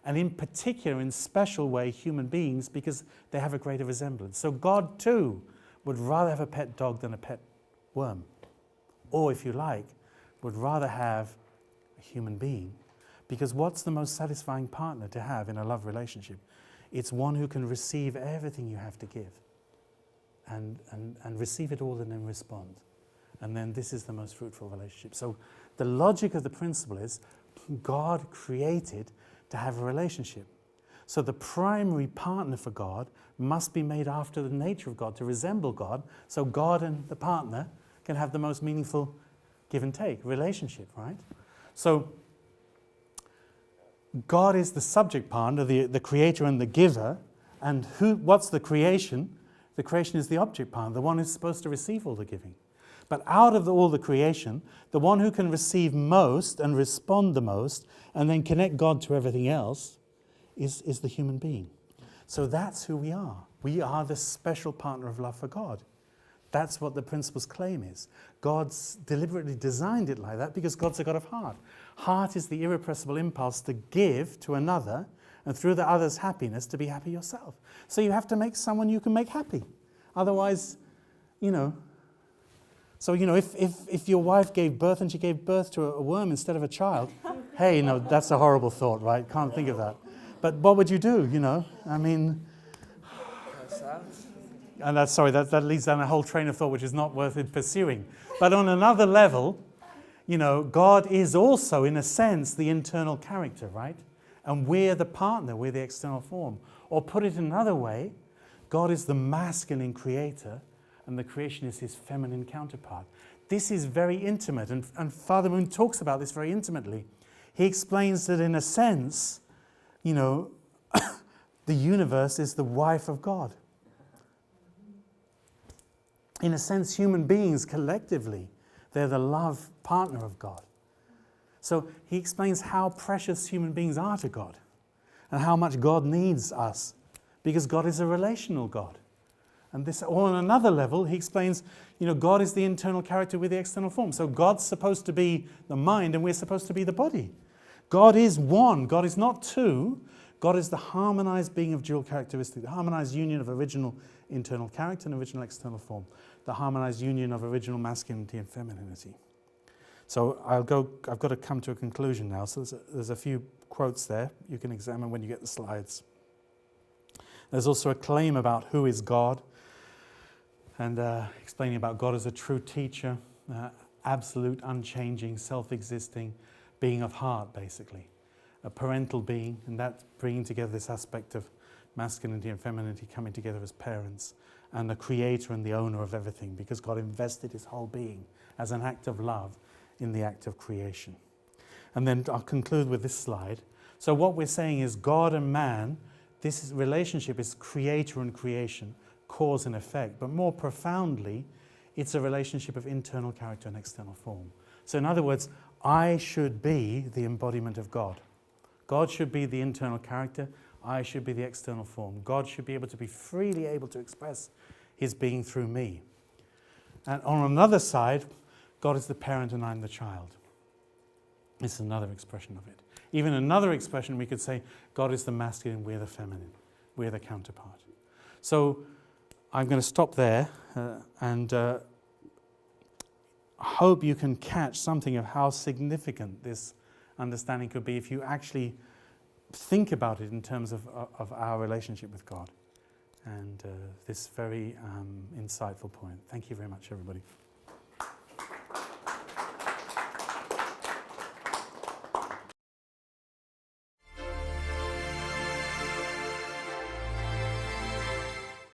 and in particular, in special way, human beings, because they have a greater resemblance. So God, too, would rather have a pet dog than a pet worm. Or, if you like, would rather have a human being. Because what's the most satisfying partner to have in a love relationship? It's one who can receive everything you have to give and receive it all and then respond. And then this is the most fruitful relationship. So the logic of the principle is God created to have a relationship. So the primary partner for God must be made after the nature of God, to resemble God, so God and the partner can have the most meaningful give and take relationship, right? So God is the subject partner, the creator and the giver, and what's the creation? The creation is the object partner, the one who's supposed to receive all the giving. But out of all the creation, the one who can receive most and respond the most, and then connect God to everything else, is the human being. So that's who we are. We are the special partner of love for God. That's what the principle's claim is. God's deliberately designed it like that because God's a God of heart. Heart is the irrepressible impulse to give to another, and through the other's happiness to be happy yourself. So you have to make someone you can make happy. Otherwise, so, if your wife gave birth and she gave birth to a worm instead of a child, hey, no, that's a horrible thought, right? Can't think of that. But what would you do, I mean... And that leads down a whole train of thought which is not worth it pursuing. But on another level, God is also, in a sense, the internal character, right? And we're the partner, we're the external form. Or put it another way, God is the masculine creator, and the creation is His feminine counterpart. This is very intimate, and Father Moon talks about this very intimately. He explains that, in a sense, the universe is the wife of God. In a sense, human beings collectively, they're the love partner of God. So he explains how precious human beings are to God and how much God needs us, because God is a relational God. And this, or on another level, he explains, God is the internal character with the external form. So God's supposed to be the mind and we're supposed to be the body. God is one. God is not two. God is the harmonized being of dual characteristic, the harmonized union of original internal character and original external form, the harmonized union of original masculinity and femininity. So I've got to come to a conclusion now. So there's a few quotes there you can examine when you get the slides. There's also a claim about who is God, and explaining about God as a true teacher, absolute, unchanging, self-existing being of heart, basically. A parental being, and that's bringing together this aspect of masculinity and femininity coming together as parents, and the creator and the owner of everything, because God invested his whole being as an act of love in the act of creation. And then I'll conclude with this slide. So what we're saying is God and man, relationship is creator and creation, cause and effect, but more profoundly, it's a relationship of internal character and external form. So in other words, I should be the embodiment of God. God should be the internal character, I should be the external form. God should be able to be freely able to express his being through me. And on another side, God is the parent and I'm the child. This is another expression of it. Even another expression, we could say, God is the masculine, we're the feminine. We're the counterpart. So I'm going to stop there and hope you can catch something of how significant this understanding could be if you actually think about it in terms of our relationship with God. And this very insightful point. Thank you very much, everybody.